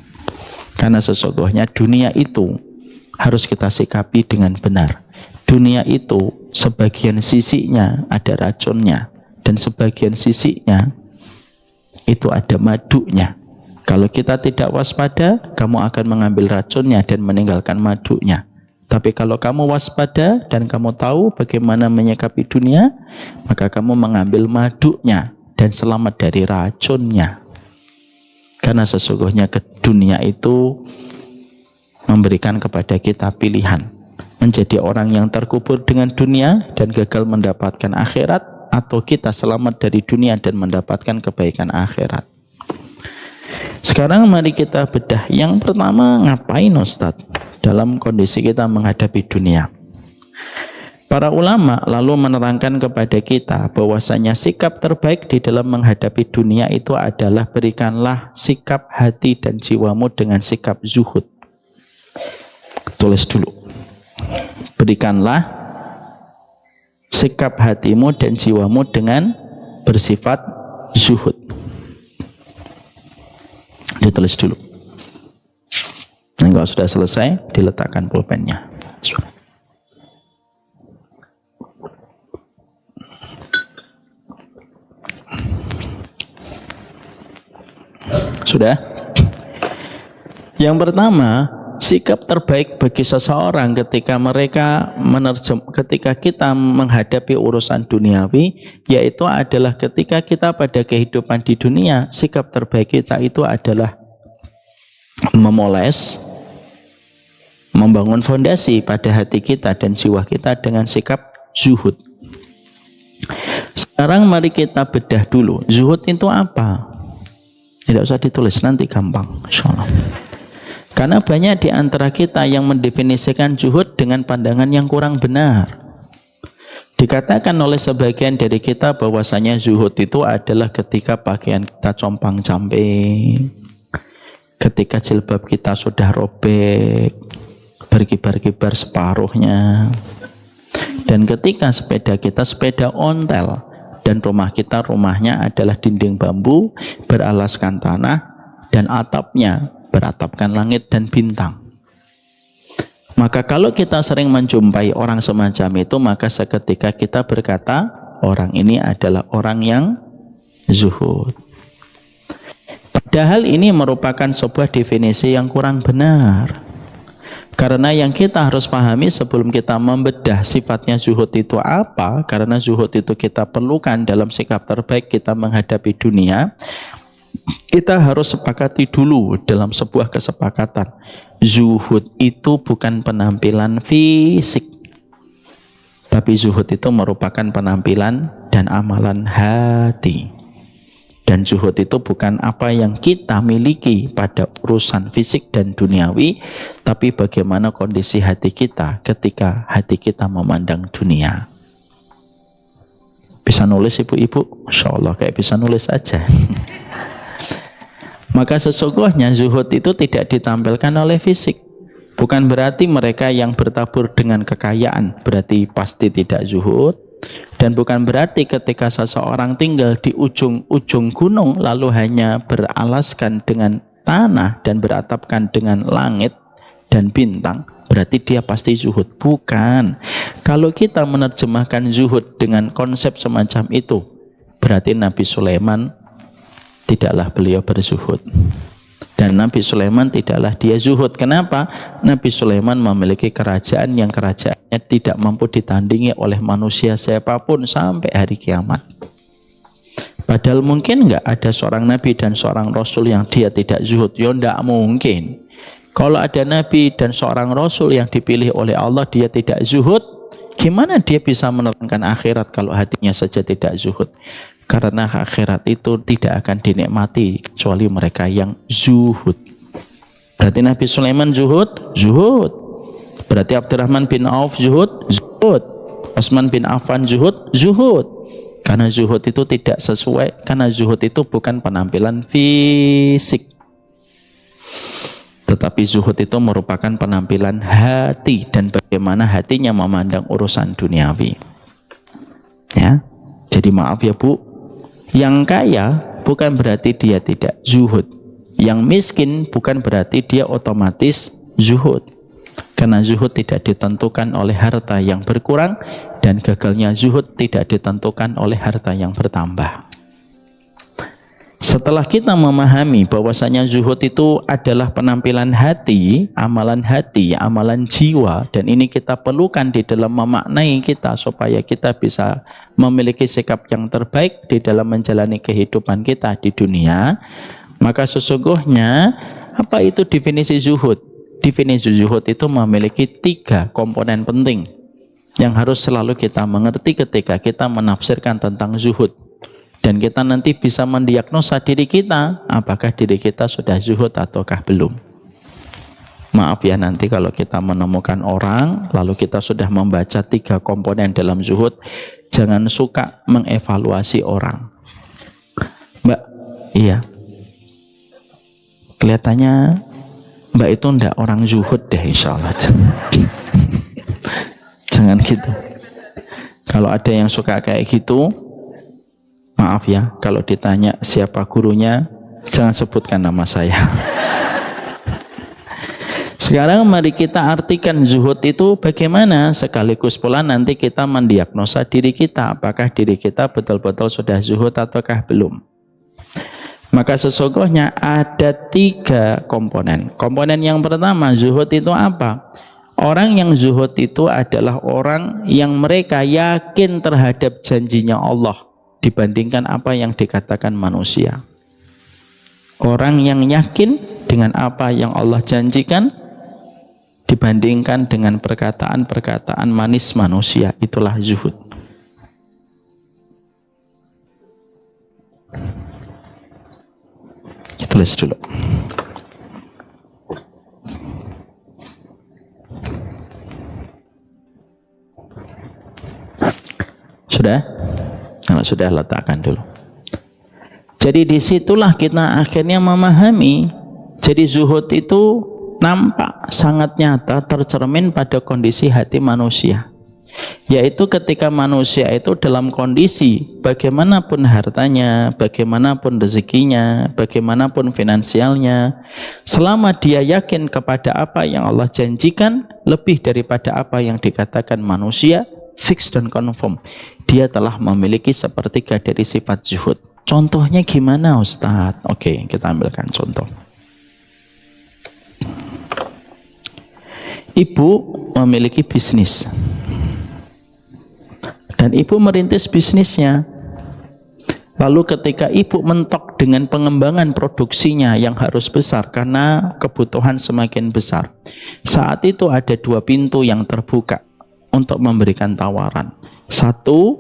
Karena sesungguhnya dunia itu harus kita sikapi dengan benar. Dunia itu sebagian sisinya ada racunnya dan sebagian sisinya itu ada madunya. Kalau kita tidak waspada, kamu akan mengambil racunnya dan meninggalkan madunya. Tapi kalau kamu waspada dan kamu tahu bagaimana menyikapi dunia, maka kamu mengambil madunya dan selamat dari racunnya. Karena sesungguhnya ke dunia itu memberikan kepada kita pilihan. Menjadi orang yang terkubur dengan dunia dan gagal mendapatkan akhirat, atau kita selamat dari dunia dan mendapatkan kebaikan akhirat. Sekarang mari kita bedah. Yang pertama, ngapain Ustadz dalam kondisi kita menghadapi dunia? Para ulama lalu menerangkan kepada kita bahwasanya sikap terbaik di dalam menghadapi dunia itu adalah berikanlah sikap hati dan jiwamu dengan sikap zuhud. Tulis dulu. Berikanlah sikap hatimu dan jiwamu dengan bersifat zuhud. Ditulis dulu. Nah, kalau sudah selesai, diletakkan pulpennya. Sudah? Yang pertama, sikap terbaik bagi seseorang ketika ketika kita menghadapi urusan duniawi, yaitu adalah ketika kita pada kehidupan di dunia, sikap terbaik kita itu adalah memoles, membangun fondasi pada hati kita dan jiwa kita dengan sikap zuhud. Sekarang mari kita bedah dulu, zuhud itu apa? Tidak usah ditulis, nanti gampang insyaallah. Karena banyak di antara kita yang mendefinisikan zuhud dengan pandangan yang kurang benar. Dikatakan oleh sebagian dari kita bahwasanya zuhud itu adalah ketika pakaian kita compang-camping, ketika jilbab kita sudah robek, berkibar-kibar separuhnya, dan ketika sepeda kita sepeda ontel, dan rumah kita rumahnya adalah dinding bambu beralaskan tanah dan atapnya beratapkan langit dan bintang. Maka kalau kita sering menjumpai orang semacam itu, maka seketika kita berkata orang ini adalah orang yang zuhud. Padahal ini merupakan sebuah definisi yang kurang benar. Karena yang kita harus pahami sebelum kita membedah sifatnya zuhud itu apa, karena zuhud itu kita perlukan dalam sikap terbaik kita menghadapi dunia, kita harus sepakati dulu dalam sebuah kesepakatan. Zuhud itu bukan penampilan fisik. Tapi zuhud itu merupakan penampilan dan amalan hati. Dan zuhud itu bukan apa yang kita miliki pada urusan fisik dan duniawi, tapi bagaimana kondisi hati kita ketika hati kita memandang dunia. Bisa nulis ibu-ibu? Masya Allah, kayak bisa nulis aja. Maka sesungguhnya zuhud itu tidak ditampilkan oleh fisik. Bukan berarti mereka yang bertabur dengan kekayaan berarti pasti tidak zuhud. Dan bukan berarti ketika seseorang tinggal di ujung-ujung gunung lalu hanya beralaskan dengan tanah dan beratapkan dengan langit dan bintang, berarti dia pasti zuhud. Bukan. Kalau kita menerjemahkan zuhud dengan konsep semacam itu, berarti Nabi Sulaiman tidaklah beliau berzuhud. Dan Nabi Sulaiman tidaklah dia zuhud. Kenapa? Nabi Sulaiman memiliki kerajaan yang kerajaannya tidak mampu ditandingi oleh manusia siapapun sampai hari kiamat. Padahal mungkin nggak ada seorang Nabi dan seorang Rasul yang dia tidak zuhud? Ya nggak mungkin. Kalau ada Nabi dan seorang Rasul yang dipilih oleh Allah dia tidak zuhud, gimana dia bisa menerangkan akhirat kalau hatinya saja tidak zuhud? Karena akhirat itu tidak akan dinikmati kecuali mereka yang zuhud. Berarti Nabi Sulaiman zuhud? Zuhud. Berarti Abdurrahman bin Auf zuhud? Zuhud. Utsman bin Affan zuhud? Zuhud. Karena zuhud itu tidak sesuai, karena zuhud itu bukan penampilan fisik. Tetapi zuhud itu merupakan penampilan hati dan bagaimana hatinya memandang urusan duniawi. Ya. Jadi maaf ya Bu, yang kaya bukan berarti dia tidak zuhud. Yang miskin bukan berarti dia otomatis zuhud. Karena zuhud tidak ditentukan oleh harta yang berkurang dan gagalnya zuhud tidak ditentukan oleh harta yang bertambah. Setelah kita memahami bahwasanya zuhud itu adalah penampilan hati, amalan jiwa, dan ini kita perlukan di dalam memaknai kita supaya kita bisa memiliki sikap yang terbaik di dalam menjalani kehidupan kita di dunia, maka sesungguhnya apa itu definisi zuhud? Definisi zuhud itu memiliki 3 komponen penting yang harus selalu kita mengerti ketika kita menafsirkan tentang zuhud. Dan kita nanti bisa mendiagnosa diri kita, apakah diri kita sudah zuhud ataukah belum. Maaf ya, nanti kalau kita menemukan orang, lalu kita sudah membaca 3 komponen dalam zuhud, jangan suka mengevaluasi orang. Mbak, iya, kelihatannya Mbak itu ndak orang zuhud deh, insya Allah. Jangan gitu. Kalau ada yang suka kayak gitu, maaf ya, kalau ditanya siapa gurunya, jangan sebutkan nama saya. Sekarang mari kita artikan zuhud itu bagaimana, sekaligus pula nanti kita mendiagnosa diri kita, apakah diri kita betul-betul sudah zuhud ataukah belum. Maka sesungguhnya ada 3 komponen. Komponen yang pertama, zuhud itu apa? Orang yang zuhud itu adalah orang yang mereka yakin terhadap janjinya Allah dibandingkan apa yang dikatakan manusia. Orang yang yakin dengan apa yang Allah janjikan dibandingkan dengan perkataan-perkataan manis manusia, itulah zuhud. Tulis dulu. Sudah? Kalau sudah, letakkan dulu. Jadi disitulah kita akhirnya memahami. Jadi zuhud itu nampak sangat nyata tercermin pada kondisi hati manusia. Yaitu ketika manusia itu dalam kondisi bagaimanapun hartanya, bagaimanapun rezekinya, bagaimanapun finansialnya, selama dia yakin kepada apa yang Allah janjikan lebih daripada apa yang dikatakan manusia, fix dan confirm, dia telah memiliki sepertiga dari sifat zuhud. Contohnya gimana Ustadz? Oke, kita ambilkan contoh. Ibu memiliki bisnis dan ibu merintis bisnisnya. Lalu ketika ibu mentok dengan pengembangan produksinya yang harus besar karena kebutuhan semakin besar, saat itu ada 2 pintu yang terbuka untuk memberikan tawaran. Satu,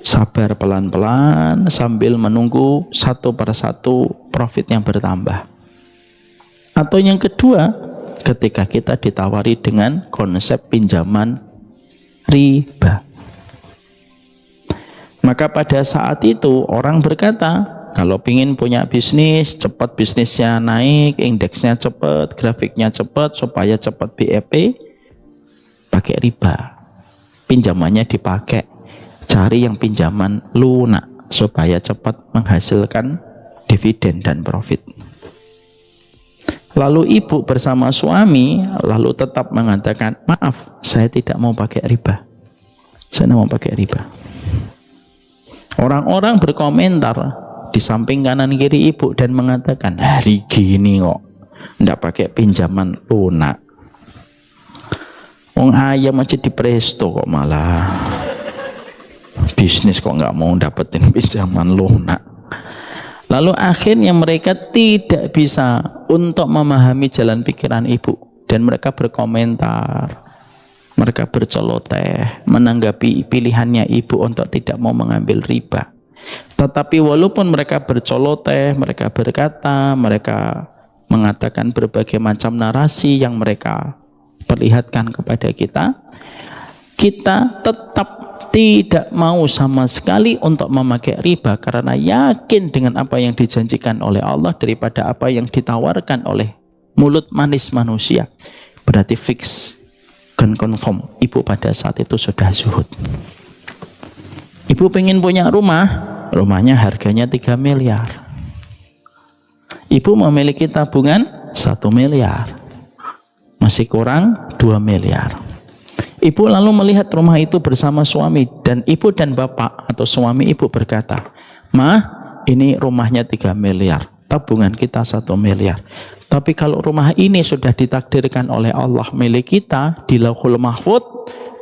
sabar pelan-pelan sambil menunggu satu persatu profitnya bertambah. Atau yang kedua, ketika kita ditawari dengan konsep pinjaman riba. Maka pada saat itu orang berkata, kalau ingin punya bisnis, cepat bisnisnya naik, indeksnya cepat, grafiknya cepat, supaya cepat BEP, pakai riba. Pinjamannya dipakai, cari yang pinjaman lunak supaya cepat menghasilkan dividen dan profit. Lalu ibu bersama suami lalu tetap mengatakan, maaf, saya tidak mau pakai riba. Saya tidak mau pakai riba. Orang-orang berkomentar di samping kanan kiri ibu dan mengatakan, hari gini kok tidak pakai pinjaman lunak. Wong ayam aja di presto kok malah bisnis kok nggak mau dapetin pinjaman lunak. Lalu akhirnya mereka tidak bisa untuk memahami jalan pikiran ibu dan mereka berkomentar, mereka berceloteh menanggapi pilihannya ibu untuk tidak mau mengambil riba. Tetapi walaupun mereka berceloteh, mereka berkata, mereka mengatakan berbagai macam narasi yang mereka perlihatkan kepada kita, kita tetap tidak mau sama sekali untuk memakai riba karena yakin dengan apa yang dijanjikan oleh Allah daripada apa yang ditawarkan oleh mulut manis manusia. Berarti fix dan confirm ibu pada saat itu sudah zuhud. Ibu pengen punya rumah, rumahnya harganya 3 miliar. Ibu memiliki tabungan 1 miliar. Masih kurang 2 miliar. Ibu lalu melihat rumah itu bersama suami dan ibu dan bapak atau suami ibu berkata, "Ma, ini rumahnya 3 miliar, tabungan kita 1 miliar. Tapi kalau rumah ini sudah ditakdirkan oleh Allah milik kita di Lauhul Mahfuz,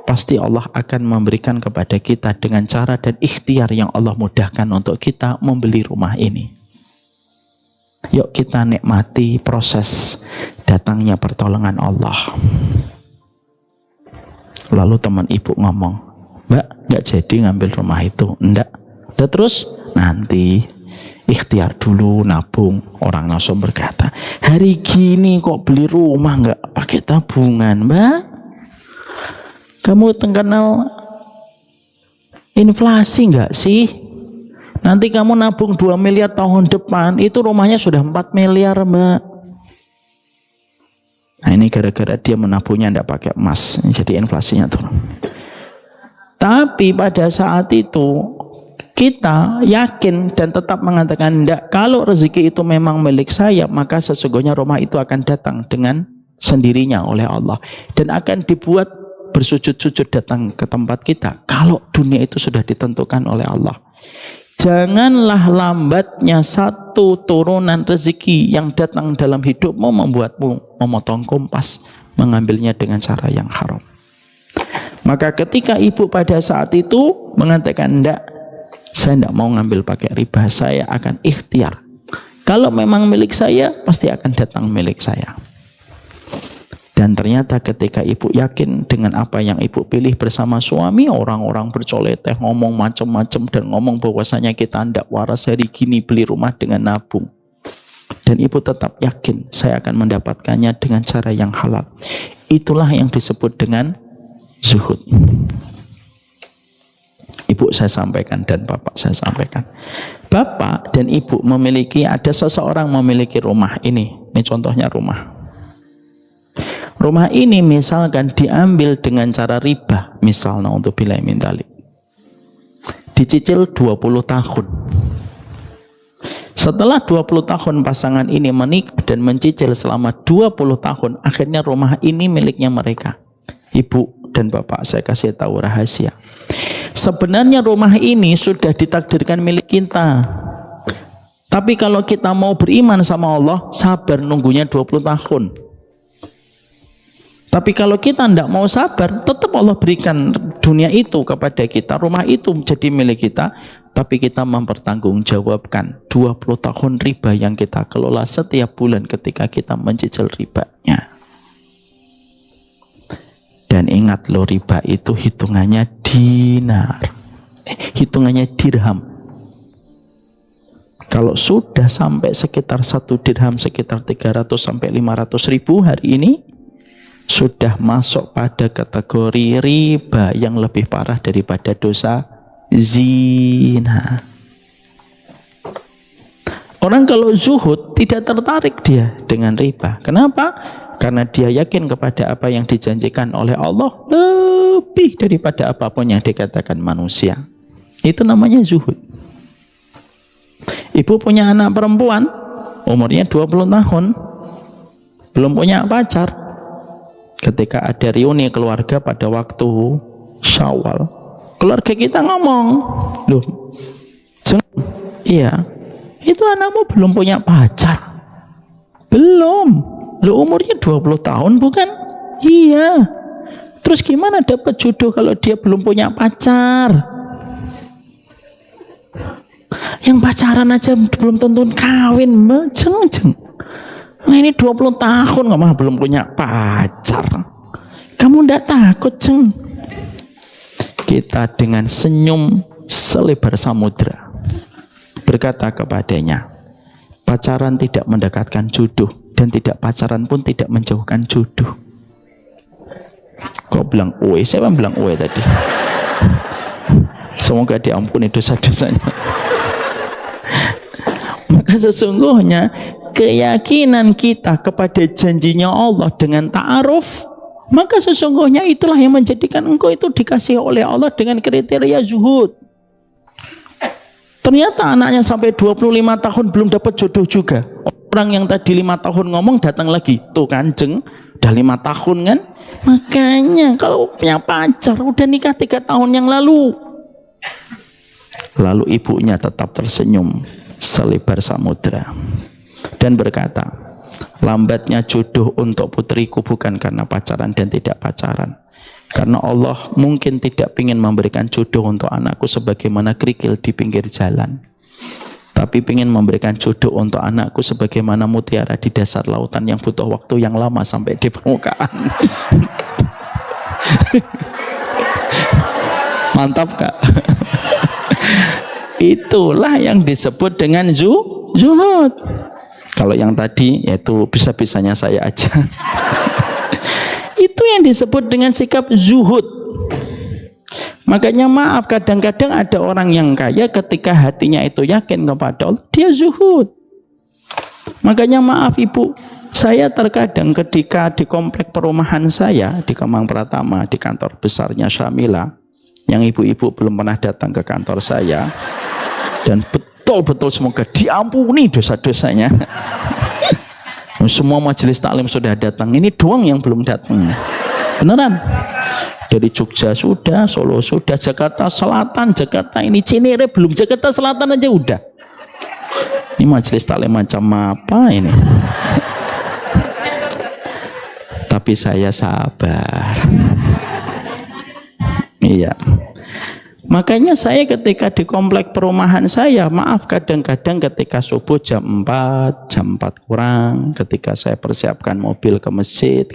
pasti Allah akan memberikan kepada kita dengan cara dan ikhtiar yang Allah mudahkan untuk kita membeli rumah ini. Yuk kita nikmati proses datangnya pertolongan Allah." Lalu teman ibu ngomong, "Mbak, nggak jadi ngambil rumah itu." "Enggak." "Dan terus?" "Nanti ikhtiar dulu, nabung." Orang langsung berkata, "Hari gini kok beli rumah nggak pakai tabungan, Mbak? Kamu kenal inflasi nggak sih? Nanti kamu nabung 2 miliar tahun depan, itu rumahnya sudah 4 miliar, Mbak." Nah, ini gara-gara dia menabungnya tidak pakai emas, jadi inflasinya turun. Tapi pada saat itu kita yakin dan tetap mengatakan, tidak, kalau rezeki itu memang milik saya, maka sesungguhnya rumah itu akan datang dengan sendirinya oleh Allah dan akan dibuat bersujud-sujud datang ke tempat kita kalau dunia itu sudah ditentukan oleh Allah. Janganlah lambatnya satu turunan rezeki yang datang dalam hidupmu membuatmu memotong kompas, mengambilnya dengan cara yang haram. Maka ketika ibu pada saat itu mengatakan, "Enggak, saya tidak mau ngambil pakai riba, saya akan ikhtiar. Kalau memang milik saya, pasti akan datang milik saya." Dan ternyata ketika ibu yakin dengan apa yang ibu pilih bersama suami, orang-orang bercoleteh ngomong macam-macam dan ngomong bahwasanya kita tidak waras hari gini beli rumah dengan nabung. Dan ibu tetap yakin saya akan mendapatkannya dengan cara yang halal. Itulah yang disebut dengan zuhud. Ibu saya sampaikan dan bapak saya sampaikan. Bapak dan ibu memiliki, ada seseorang memiliki rumah ini. Ini contohnya rumah. Rumah ini misalkan diambil dengan cara riba, misalnya untuk billahi min dzalik, dicicil 20 tahun. Setelah 20 tahun pasangan ini menikah dan mencicil selama 20 tahun, akhirnya rumah ini miliknya mereka. Ibu dan bapak, saya kasih tahu rahasia. Sebenarnya rumah ini sudah ditakdirkan milik kita. Tapi kalau kita mau beriman sama Allah, sabar nunggunya 20 tahun. Tapi kalau kita tidak mau sabar, tetap Allah berikan dunia itu kepada kita, rumah itu menjadi milik kita, tapi kita mempertanggungjawabkan 20 tahun riba yang kita kelola setiap bulan ketika kita mencicil ribanya. Dan ingat loh, riba itu hitungannya dinar, hitungannya dirham. Kalau sudah sampai sekitar 1 dirham, sekitar 300 sampai 500 ribu hari ini, sudah masuk pada kategori riba yang lebih parah daripada dosa zina. Orang kalau zuhud tidak tertarik dia dengan riba. Kenapa? Karena dia yakin kepada apa yang dijanjikan oleh Allah lebih daripada apapun yang dikatakan manusia. Itu namanya zuhud. Ibu punya anak perempuan, umurnya 20 tahun, belum punya pacar. Ketika ada reuni keluarga pada waktu Syawal, keluarga kita ngomong, loh, iya, itu anakmu belum punya pacar. Belum. Loh, umurnya 20 tahun bukan? Iya. Terus gimana dapat jodoh kalau dia belum punya pacar? Yang pacaran aja belum tentu kawin, jeng. Nah ini 20 tahun nggak belum punya pacar. Kamu ndak takut, jeng? Kita dengan senyum selebar samudra berkata kepadanya, pacaran tidak mendekatkan jodoh, dan tidak pacaran pun tidak menjauhkan jodoh. Kok bilang uwe? Saya bilang uwe tadi. Semoga diampuni dosa-dosanya. Maka sesungguhnya keyakinan kita kepada janjinya Allah dengan ta'aruf, maka sesungguhnya itulah yang menjadikan engkau itu dikasih oleh Allah dengan kriteria zuhud. Ternyata anaknya sampai 25 tahun belum dapat jodoh juga. Orang yang tadi 5 tahun ngomong datang lagi, tuh kan jeng, udah 5 tahun kan. Makanya kalau punya pacar udah nikah 3 tahun yang lalu. Lalu ibunya tetap tersenyum selebar samudra dan berkata, lambatnya jodoh untuk putriku bukan karena pacaran dan tidak pacaran, karena Allah mungkin tidak ingin memberikan jodoh untuk anakku sebagaimana kerikil di pinggir jalan, tapi ingin memberikan jodoh untuk anakku sebagaimana mutiara di dasar lautan yang butuh waktu yang lama sampai di permukaan. Mantap Kak. Itulah yang disebut dengan zuhud. Kalau yang tadi yaitu bisa-bisanya saya aja. Itu yang disebut dengan sikap zuhud. Makanya maaf, kadang-kadang ada orang yang kaya ketika hatinya itu yakin kepada Allah, dia zuhud. Makanya maaf ibu, saya terkadang ketika di komplek perumahan saya di Kemang Pratama, di kantor besarnya Syamila, yang ibu-ibu belum pernah datang ke kantor saya, dan betul-betul semoga diampuni dosa-dosanya. Semua majelis taklim sudah datang, ini doang yang belum datang. Beneran. Dari Jogja sudah, Solo sudah, Jakarta Selatan, Jakarta ini Cinere belum, Jakarta Selatan aja udah. Ini majelis taklim macam apa ini? Tapi saya sabar. Iya. Makanya saya ketika di komplek perumahan saya, maaf kadang-kadang ketika subuh jam 4 kurang, ketika saya persiapkan mobil ke masjid,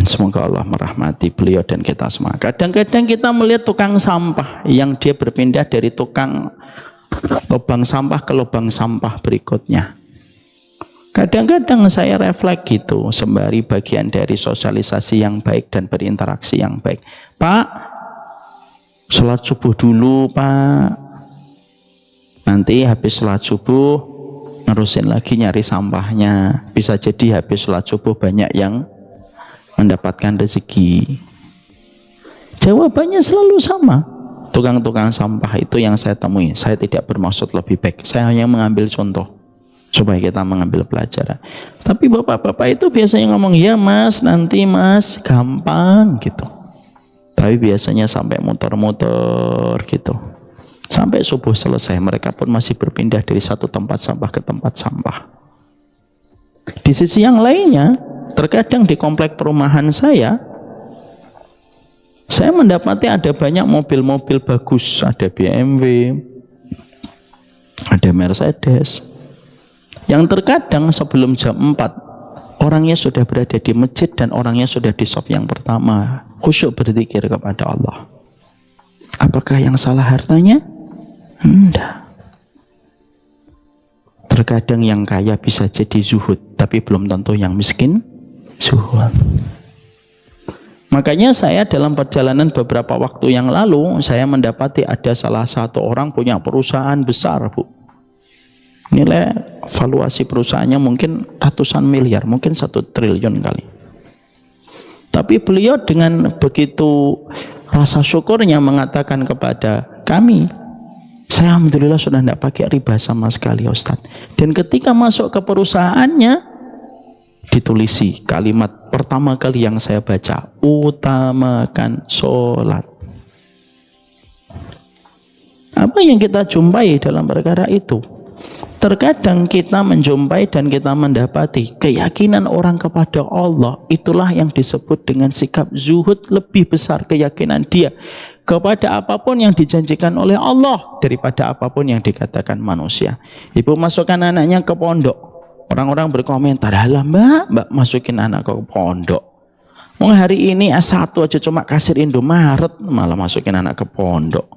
semoga Allah merahmati beliau dan kita semua. Kadang-kadang kita melihat tukang sampah yang dia berpindah dari tukang lubang sampah ke lubang sampah berikutnya. Kadang-kadang saya refleks gitu, sembari bagian dari sosialisasi yang baik dan berinteraksi yang baik. Pak, sholat subuh dulu Pak. Nanti habis sholat subuh, nerusin lagi nyari sampahnya. Bisa jadi habis sholat subuh banyak yang mendapatkan rezeki. Jawabannya selalu sama. Tukang-tukang sampah itu yang saya temui. Saya tidak bermaksud lebih baik. Saya hanya mengambil contoh supaya kita mengambil pelajaran. Tapi bapak-bapak itu biasanya ngomong, ya mas, nanti mas, gampang gitu. Tapi biasanya sampai muter-muter gitu. Sampai subuh selesai, mereka pun masih berpindah dari satu tempat sampah ke tempat sampah. Di sisi yang lainnya, terkadang di komplek perumahan saya mendapati ada banyak mobil-mobil bagus. Ada BMW, ada Mercedes, yang terkadang sebelum jam 4 Orangnya sudah berada di masjid dan orangnya sudah di shaf yang pertama, khusyuk berzikir kepada Allah. Apakah yang salah hartanya? Tidak. Terkadang yang kaya bisa jadi zuhud, tapi belum tentu yang miskin zuhud. Makanya saya dalam perjalanan beberapa waktu yang lalu, saya mendapati ada salah satu orang punya perusahaan besar, Bu. Nilai valuasi perusahaannya mungkin ratusan miliar, mungkin 1 triliun kali. Tapi beliau dengan begitu rasa syukurnya mengatakan kepada kami, saya alhamdulillah sudah tidak pakai riba sama sekali, Ustaz. Dan ketika masuk ke perusahaannya, ditulisi kalimat pertama kali yang saya baca, utamakan sholat. Apa yang kita jumpai dalam perkara itu? Terkadang kita menjumpai dan kita mendapati keyakinan orang kepada Allah, itulah yang disebut dengan sikap zuhud. Lebih besar keyakinan dia kepada apapun yang dijanjikan oleh Allah daripada apapun yang dikatakan manusia. Ibu masukkan anaknya ke pondok, orang-orang berkomentar, "Halah mbak masukin anak ke pondok, hari ini S1 aja cuma kasir Indomaret, malah masukin anak ke pondok."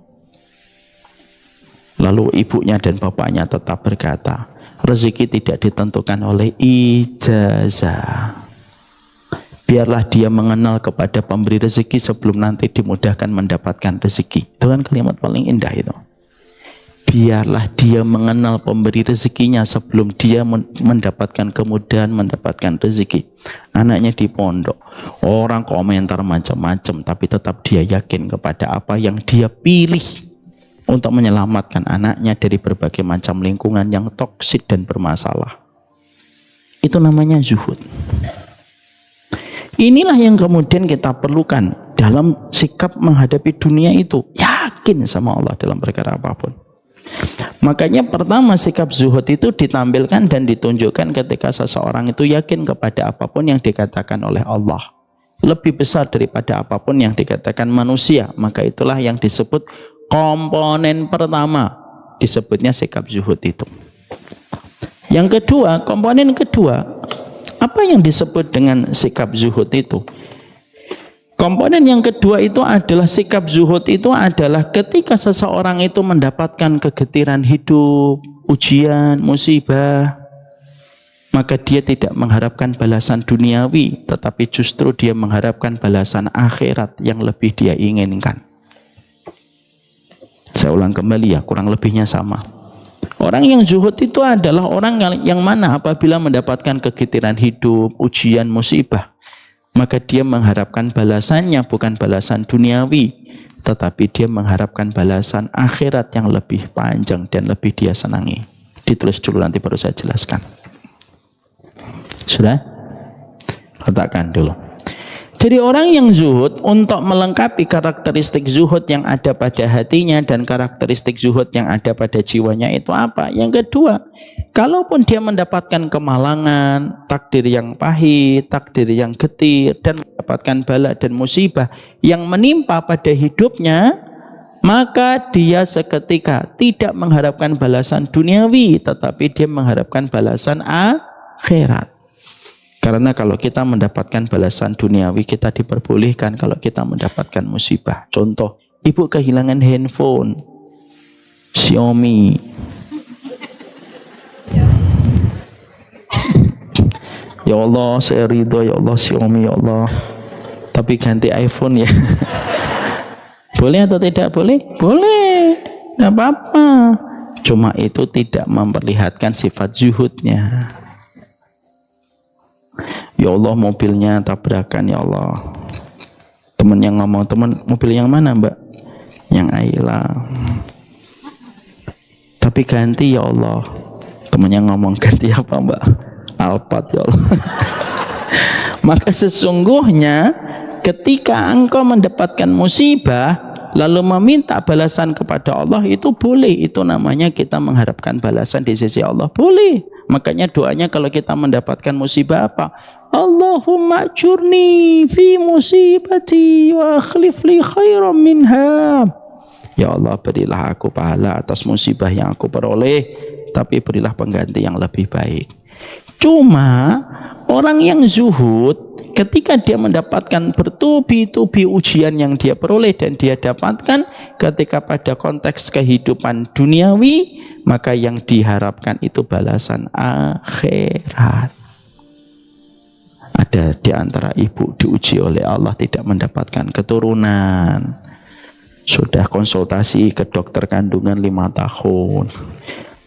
Lalu ibunya dan bapaknya tetap berkata, rezeki tidak ditentukan oleh ijazah. Biarlah dia mengenal kepada pemberi rezeki sebelum nanti dimudahkan mendapatkan rezeki. Itu kan kalimat paling indah itu. Biarlah dia mengenal pemberi rezekinya sebelum dia mendapatkan kemudahan mendapatkan rezeki. Anaknya di pondok, orang komentar macam-macam, tapi tetap dia yakin kepada apa yang dia pilih untuk menyelamatkan anaknya dari berbagai macam lingkungan yang toksik dan bermasalah. Itu namanya zuhud. Inilah yang kemudian kita perlukan dalam sikap menghadapi dunia itu. Yakin sama Allah dalam perkara apapun. Makanya pertama sikap zuhud itu ditampilkan dan ditunjukkan ketika seseorang itu yakin kepada apapun yang dikatakan oleh Allah. Lebih besar daripada apapun yang dikatakan manusia. Maka itulah yang disebut komponen pertama, disebutnya sikap zuhud itu. Yang kedua, komponen kedua, apa yang disebut dengan sikap zuhud itu? Komponen yang kedua itu adalah sikap zuhud itu adalah ketika seseorang itu mendapatkan kegetiran hidup, ujian, musibah, maka dia tidak mengharapkan balasan duniawi, tetapi justru dia mengharapkan balasan akhirat yang lebih dia inginkan. Saya ulang kembali ya, kurang lebihnya sama. Orang yang zuhud itu adalah orang yang mana apabila mendapatkan kegetiran hidup, ujian, musibah, maka dia mengharapkan balasannya bukan balasan duniawi, tetapi dia mengharapkan balasan akhirat yang lebih panjang dan lebih dia senangi. Ditulis dulu nanti baru saya jelaskan. Sudah? Letakkan dulu. Jadi orang yang zuhud untuk melengkapi karakteristik zuhud yang ada pada hatinya dan karakteristik zuhud yang ada pada jiwanya itu apa? Yang kedua, kalaupun dia mendapatkan kemalangan, takdir yang pahit, takdir yang getir, dan mendapatkan bala dan musibah yang menimpa pada hidupnya, maka dia seketika tidak mengharapkan balasan duniawi, tetapi dia mengharapkan balasan akhirat. Karena kalau kita mendapatkan balasan duniawi, kita diperbolehkan kalau kita mendapatkan musibah. Contoh, ibu kehilangan handphone Xiaomi. Ya Allah, saya ridho, ya Allah, Xiaomi, ya Allah. Tapi ganti iPhone ya. Boleh atau tidak boleh? Boleh, tidak apa-apa. Cuma itu tidak memperlihatkan sifat zuhudnya. Ya Allah, mobilnya tabrakan, ya Allah. Temen yang ngomong, temen mobil yang mana mbak? Yang Ayla. Tapi ganti ya Allah. Temen yang ngomong ganti apa mbak? Alphard ya Allah. Maka sesungguhnya ketika engkau mendapatkan musibah lalu meminta balasan kepada Allah itu boleh. Itu namanya kita mengharapkan balasan di sisi Allah. Boleh. Makanya doanya kalau kita mendapatkan musibah apa? Allahumma ajurni fi musibati wa akhlif li khairan minha. Ya Allah, berilah aku pahala atas musibah yang aku peroleh, tapi berilah pengganti yang lebih baik. Cuma orang yang zuhud ketika dia mendapatkan bertubi-tubi ujian yang dia peroleh dan dia dapatkan ketika pada konteks kehidupan duniawi, maka yang diharapkan itu balasan akhirat. Ada di antara ibu diuji oleh Allah tidak mendapatkan keturunan, sudah konsultasi ke dokter kandungan 5 tahun,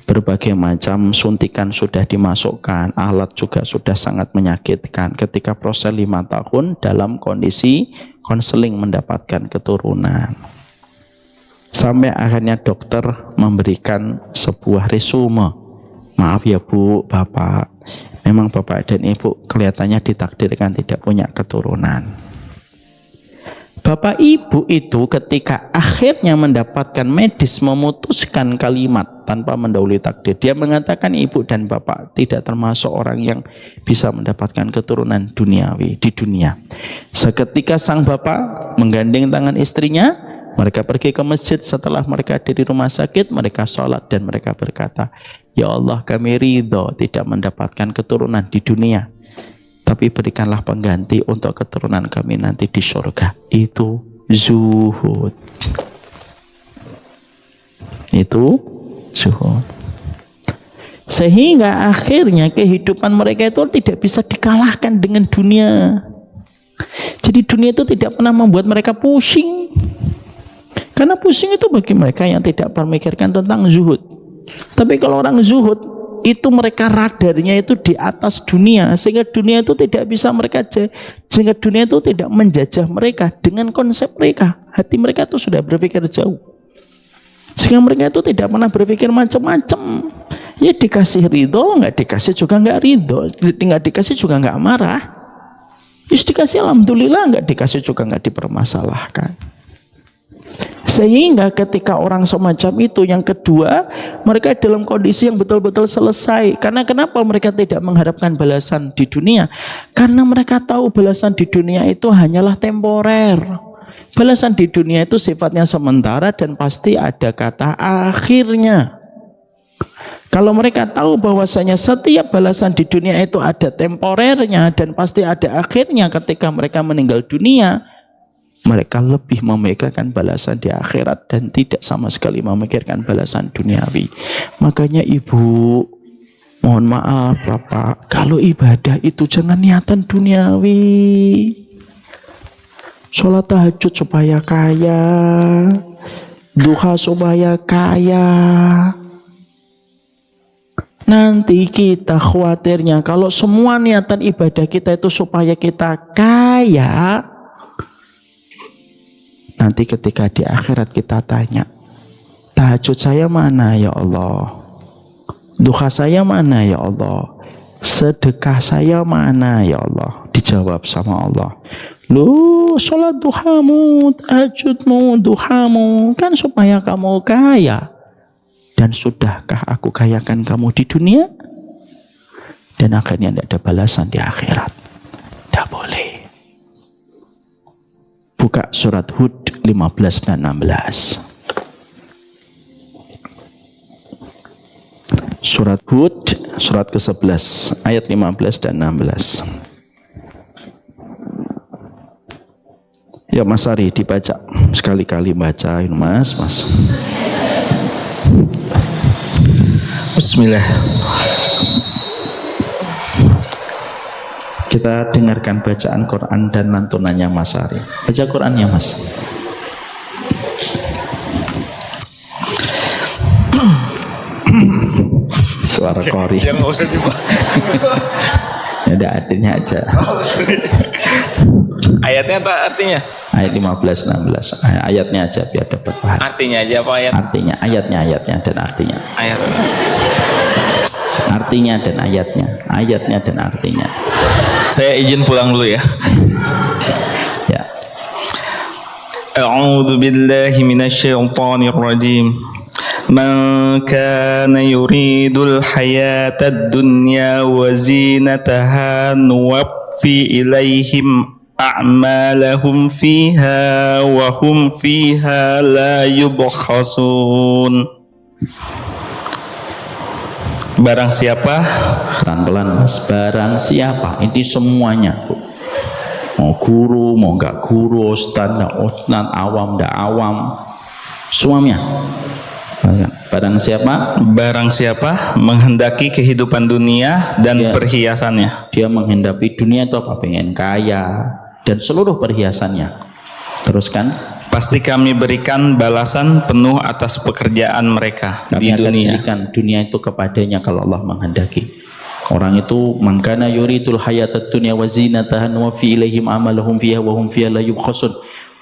berbagai macam suntikan sudah dimasukkan, alat juga sudah sangat menyakitkan. Ketika proses 5 tahun dalam kondisi konseling mendapatkan keturunan, sampai akhirnya dokter memberikan sebuah resume. Maaf ya Bu, Bapak, memang Bapak dan Ibu kelihatannya ditakdirkan tidak punya keturunan. Bapak Ibu itu ketika akhirnya mendapatkan medis memutuskan kalimat tanpa mendahului takdir. Dia mengatakan ibu dan bapak tidak termasuk orang yang bisa mendapatkan keturunan duniawi di dunia. Seketika sang bapak menggandeng tangan istrinya, mereka pergi ke masjid. Setelah mereka dari rumah sakit, mereka sholat dan mereka berkata, "Ya Allah, kami ridho tidak mendapatkan keturunan di dunia, tapi berikanlah pengganti untuk keturunan kami nanti di surga." Itu zuhud. Itu zuhud. Sehingga akhirnya kehidupan mereka itu tidak bisa dikalahkan dengan dunia. Jadi dunia itu tidak pernah membuat mereka pusing. Karena pusing itu bagi mereka yang tidak memikirkan tentang zuhud. Tapi kalau orang zuhud, itu mereka radarnya itu di atas dunia, sehingga dunia itu tidak bisa mereka, sehingga dunia itu tidak menjajah mereka dengan konsep mereka. Hati mereka itu sudah berpikir jauh, sehingga mereka itu tidak pernah berpikir macam-macam. Ya dikasih ridho, nggak dikasih juga nggak ridho, nggak dikasih juga nggak marah. Terus dikasih alhamdulillah, nggak dikasih juga nggak dipermasalahkan. Sehingga ketika orang semacam itu, yang kedua, mereka dalam kondisi yang betul-betul selesai. Karena kenapa mereka tidak mengharapkan balasan di dunia? Karena mereka tahu balasan di dunia itu hanyalah temporer. Balasan di dunia itu sifatnya sementara dan pasti ada kata akhirnya. Kalau mereka tahu bahwasanya setiap balasan di dunia itu ada temporernya dan pasti ada akhirnya ketika mereka meninggal dunia, mereka lebih memikirkan balasan di akhirat dan tidak sama sekali memikirkan balasan duniawi. Makanya ibu, mohon maaf bapak, kalau ibadah itu jangan niatan duniawi. Sholat tahajud supaya kaya, duha supaya kaya. Nanti kita khawatirnya kalau semua niatan ibadah kita itu supaya kita kaya, nanti ketika di akhirat kita tanya, tahajud saya mana ya Allah? Duha saya mana ya Allah? Sedekah saya mana ya Allah? Dijawab sama Allah, "Lu sholat duhamu, tahajudmu, duhamu kan supaya kamu kaya. Dan sudahkah aku kayakan kamu di dunia?" Dan akhirnya tidak ada balasan di akhirat. Tidak boleh. Buka surat Hud 15 dan 16. Surat Hud, surat ke-11, ayat 15 dan 16. Ya Mas Ari, dibaca. Sekali-kali bacain Mas. Bismillah. Kita dengarkan bacaan Quran dan lantunannya Mas Ari. Baca Qurannya Mas. Suara kori. Yang nggak usah dibuat. Ada artinya aja. Ayatnya apa artinya? Ayat 15 16. Ayatnya aja biar dapat paham. Artinya aja apa ayat? Artinya, ayatnya dan artinya. Ayat. Artinya dan ayatnya. Ayatnya dan artinya. Saya izin pulang dulu ya. Ya. A'udzu billahi minasyaitonir rajim. Man kana yuridul hayatad dunya wa zinataha nuwaffi ilaihim a'malahum fiha wa hum fiha la yubkhasun. Barang siapa, pelan-pelan mas, barang siapa, ini semuanya Bu. Mau guru, mau enggak guru, ustadz, enggak ustadz, awam, enggak awam, semuanya. Barang siapa menghendaki kehidupan dunia dan Dia- perhiasannya. dia menghendaki dunia itu apa? Pengen kaya dan seluruh perhiasannya. Teruskan, Pasti kami berikan balasan penuh atas pekerjaan mereka kami di akan dunia. berikan dunia itu kepadanya kalau Allah menghendaki. Orang itu mangkana yuridul hayatad dunya wa zinataha wa fi ilaihim amalahum fiha wa hum fiha la yubkhasun.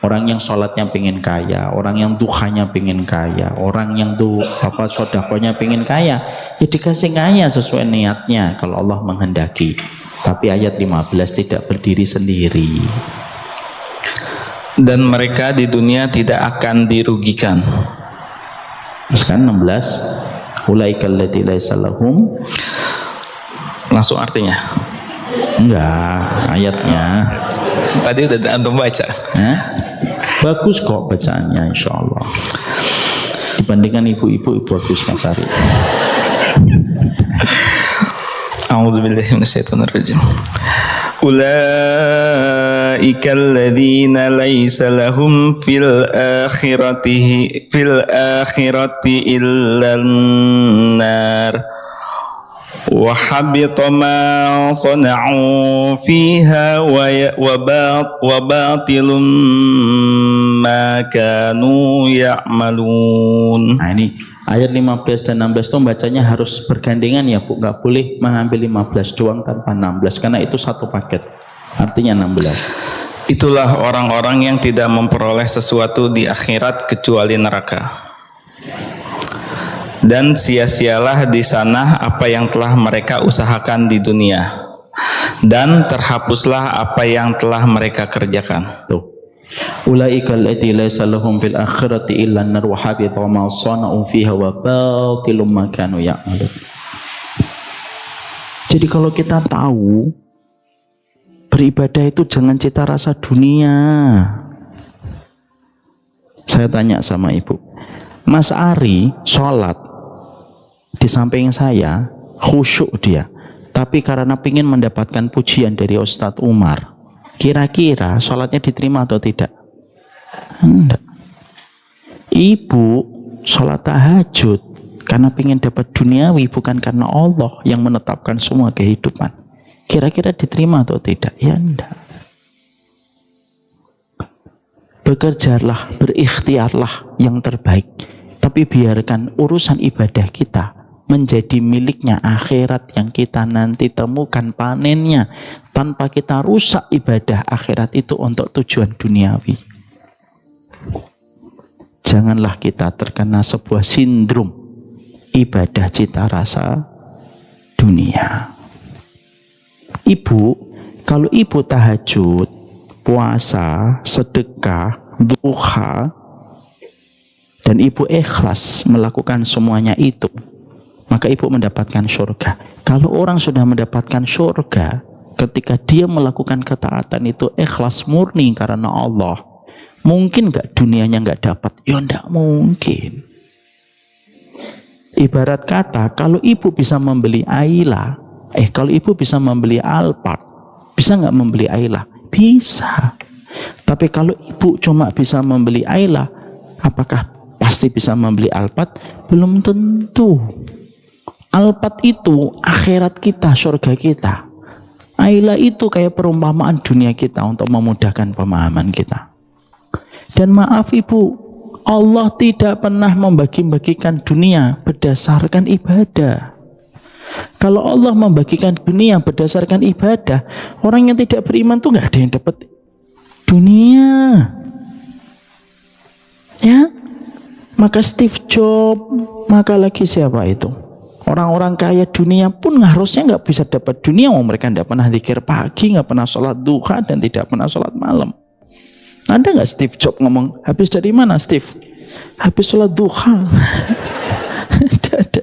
Orang yang sholatnya pengen kaya, orang yang duhanya pengen kaya, orang yang sodakonya pengen kaya, ya dikasih kaya sesuai niatnya kalau Allah menghendaki. Tapi ayat 15 tidak berdiri sendiri. Dan mereka di dunia tidak akan dirugikan. Terus kan 16, ulaikal ladzina laisa lahum. Langsung artinya. Enggak, ayatnya. Tadi udah antum baca. Hah? Bagus kok bacaannya insya Allah. Dibandingkan ibu-ibu bagus Mas Ari. A'udzubillahi minasyaitonirrajim. Ulaika alladzina laisa lahum fil akhirati illan nar wa habita ma sana'u fiha wa batilun ma kanu ya'malun. Nah ini ayat 15 dan 16 itu bacanya harus bergandengan ya Bu, nggak boleh mengambil 15 doang tanpa 16 karena itu satu paket, artinya 16. Itulah orang-orang yang tidak memperoleh sesuatu di akhirat kecuali neraka. Dan sia-sialah di sana apa yang telah mereka usahakan di dunia, dan terhapuslah apa yang telah mereka kerjakan. Tuh. Ulaika allati laisa lahum fil akhirati illa an-nar wa habita ma sana'u fiha wa batilum ma kanu ya'malun. Jadi kalau kita tahu beribadah itu jangan cita rasa dunia. Saya tanya sama ibu, Mas Ari sholat di samping saya, khusyuk dia, tapi karena ingin mendapatkan pujian dari Ustadz Umar, kira-kira sholatnya diterima atau tidak? Enggak. Ibu sholat tahajud karena ingin dapat duniawi, bukan karena Allah yang menetapkan semua kehidupan. Kira-kira diterima atau tidak? Ya enggak. Bekerjalah, berikhtiarlah yang terbaik, tapi biarkan urusan ibadah kita menjadi miliknya akhirat yang kita nanti temukan panennya, tanpa kita rusak ibadah akhirat itu untuk tujuan duniawi. Janganlah kita terkena sebuah sindrom ibadah cita rasa dunia. Ibu, kalau ibu tahajud, puasa, sedekah, duha, dan ibu ikhlas melakukan semuanya itu, maka ibu mendapatkan surga. Kalau orang sudah mendapatkan surga, ketika dia melakukan ketaatan itu ikhlas murni karena Allah, mungkin nggak dunianya nggak dapat? Ya nggak mungkin. Ibarat kata, kalau ibu bisa membeli Ayla, kalau ibu bisa membeli Alphard, bisa nggak membeli Ayla? Bisa. Tapi kalau ibu cuma bisa membeli Ayla, apakah pasti bisa membeli Alphard? Belum tentu. Alphard itu akhirat kita, surga kita. Ayla itu kayak perumpamaan dunia kita untuk memudahkan pemahaman kita. Dan maaf ibu, Allah tidak pernah membagi-bagikan dunia berdasarkan ibadah. Kalau Allah membagikan dunia berdasarkan ibadah, orang yang tidak beriman tuh nggak ada yang dapat dunia. Ya, maka Steve Jobs, maka lagi siapa itu? Orang-orang kaya dunia pun harusnya nggak bisa dapat dunia, mereka nggak pernah zikir pagi, nggak pernah sholat duha, dan tidak pernah sholat malam. Ada nggak Steve Jobs ngomong, habis dari mana Steve? Habis sholat duha. Ada.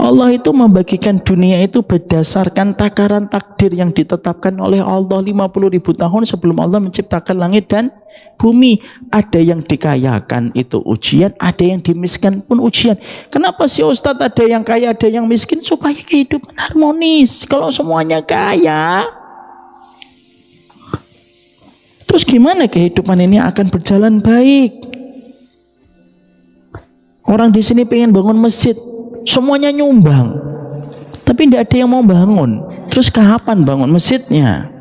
Allah itu membagikan dunia itu berdasarkan takaran takdir yang ditetapkan oleh Allah 50.000 tahun sebelum Allah menciptakan langit dan bumi. Ada yang dikayakan itu ujian, ada yang dimiskinkan pun ujian. Kenapa sih Ustadz ada yang kaya, ada yang miskin? Supaya kehidupan harmonis. Kalau semuanya kaya, terus gimana kehidupan ini akan berjalan baik? Orang di sini pengen bangun masjid, semuanya nyumbang, tapi tidak ada yang mau bangun. Terus kapan bangun masjidnya?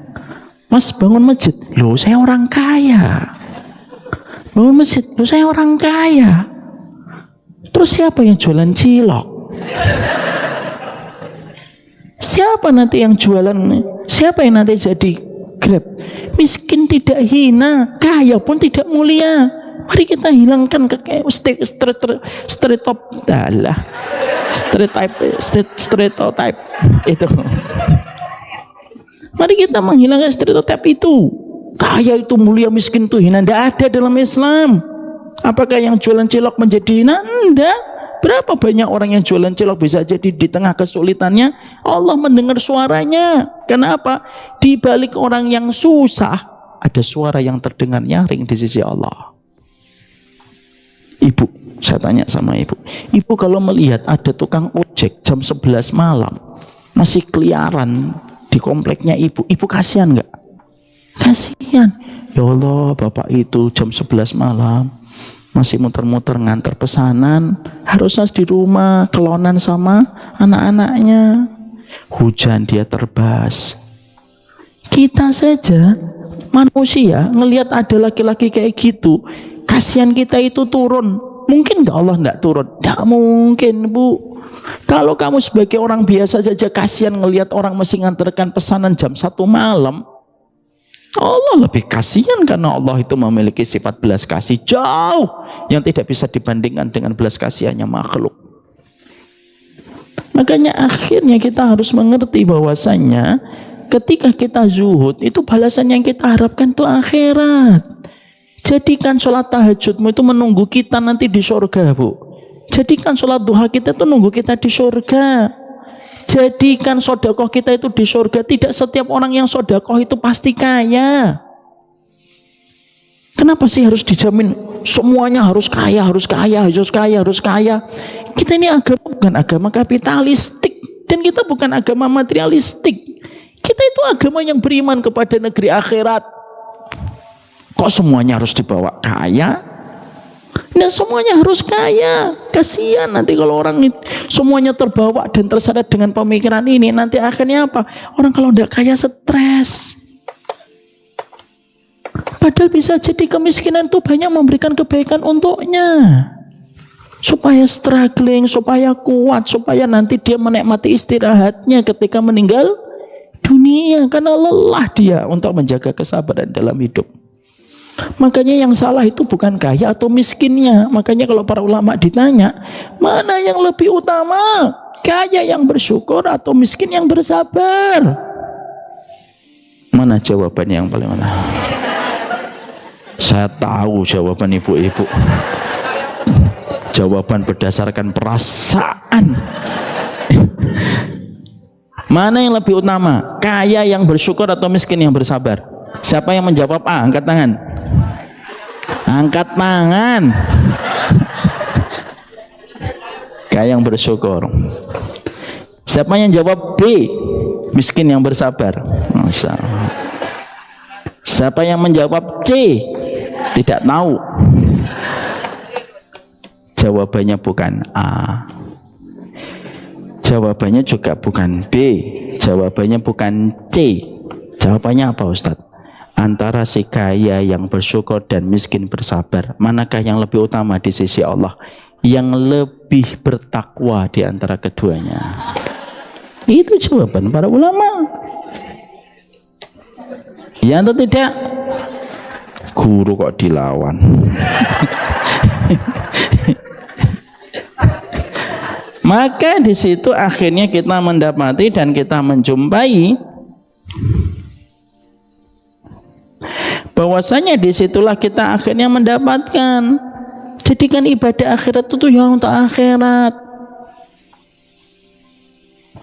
Mas, bangun masjid? Loh, saya orang kaya. Bangun masjid? Loh, saya orang kaya. Terus siapa yang jualan cilok? Siapa nanti yang jualan? Siapa yang nanti jadi Grab? Miskin tidak hina, kaya pun tidak mulia. Mari kita hilangkan stereotype itu. Mari kita menghilangkan stereotip itu. Kaya itu mulia, miskin itu hina. Tidak ada dalam Islam. Apakah yang jualan cilok menjadi hina? Tidak. Berapa banyak orang yang jualan cilok bisa jadi di tengah kesulitannya Allah mendengar suaranya. Kenapa? Di balik orang yang susah ada suara yang terdengar nyaring di sisi Allah. Ibu, saya tanya sama ibu, ibu kalau melihat ada tukang ojek jam 11 malam masih keliaran di kompleknya ibu, ibu kasihan nggak? Kasihan. Ya Allah, bapak itu jam 11 malam masih muter-muter ngantar pesanan, harusnya di rumah kelonan sama anak-anaknya. Hujan dia terbas. Kita saja manusia ngelihat ada laki-laki kayak gitu, kasihan kita itu turun. Mungkin nggak Allah nggak turun? Nggak mungkin, Bu. Kalau kamu sebagai orang biasa saja kasihan ngelihat orang mesti ngantarkan pesanan jam 1 malam, Allah lebih kasihan karena Allah itu memiliki sifat belas kasih jauh yang tidak bisa dibandingkan dengan belas kasihannya makhluk. Makanya akhirnya kita harus mengerti bahwasannya ketika kita zuhud itu balasan yang kita harapkan itu akhirat. Jadikan sholat tahajudmu itu menunggu kita nanti di surga, Bu. Jadikan sholat duha kita itu nunggu kita di surga. Jadikan sodakoh kita itu di surga. Tidak setiap orang yang sodakoh itu pasti kaya. Kenapa sih harus dijamin semuanya harus kaya, harus kaya, harus kaya, harus kaya? Kita ini agama bukan agama kapitalistik dan kita bukan agama materialistik. Kita itu agama yang beriman kepada negeri akhirat. Kok semuanya harus dibawa kaya? Nah, semuanya harus kaya. Kasihan nanti kalau orang semuanya terbawa dan terseret dengan pemikiran ini, nanti akhirnya apa? Orang kalau tidak kaya stres. Padahal bisa jadi kemiskinan itu banyak memberikan kebaikan untuknya. Supaya struggling, supaya kuat, supaya nanti dia menikmati istirahatnya ketika meninggal dunia. Karena lelah dia untuk menjaga kesabaran dalam hidup. Makanya yang salah itu bukan kaya atau miskinnya. Makanya kalau para ulama ditanya, mana yang lebih utama? Kaya yang bersyukur atau miskin yang bersabar? Mana jawabannya yang paling mana? Saya tahu jawaban ibu-ibu. Jawaban berdasarkan perasaan. Mana yang lebih utama? Kaya yang bersyukur atau miskin yang bersabar? Siapa yang menjawab A? Angkat tangan. Angkat tangan. Kaya yang bersyukur. Siapa yang jawab B? Miskin yang bersabar. Masya Allah. Siapa yang menjawab C? Tidak tahu. Jawabannya bukan A. Jawabannya juga bukan B. Jawabannya bukan C. Jawabannya apa, Ustadz? Antara si kaya yang bersyukur dan miskin bersabar, manakah yang lebih utama di sisi Allah? Yang lebih bertakwa di antara keduanya. Itu jawaban para ulama. Ya atau tidak? Guru kok dilawan. Maka di situ akhirnya kita mendapati dan kita menjumpai bahwasanya disitulah kita akhirnya mendapatkan, jadikan ibadah akhirat itu yang untuk akhirat.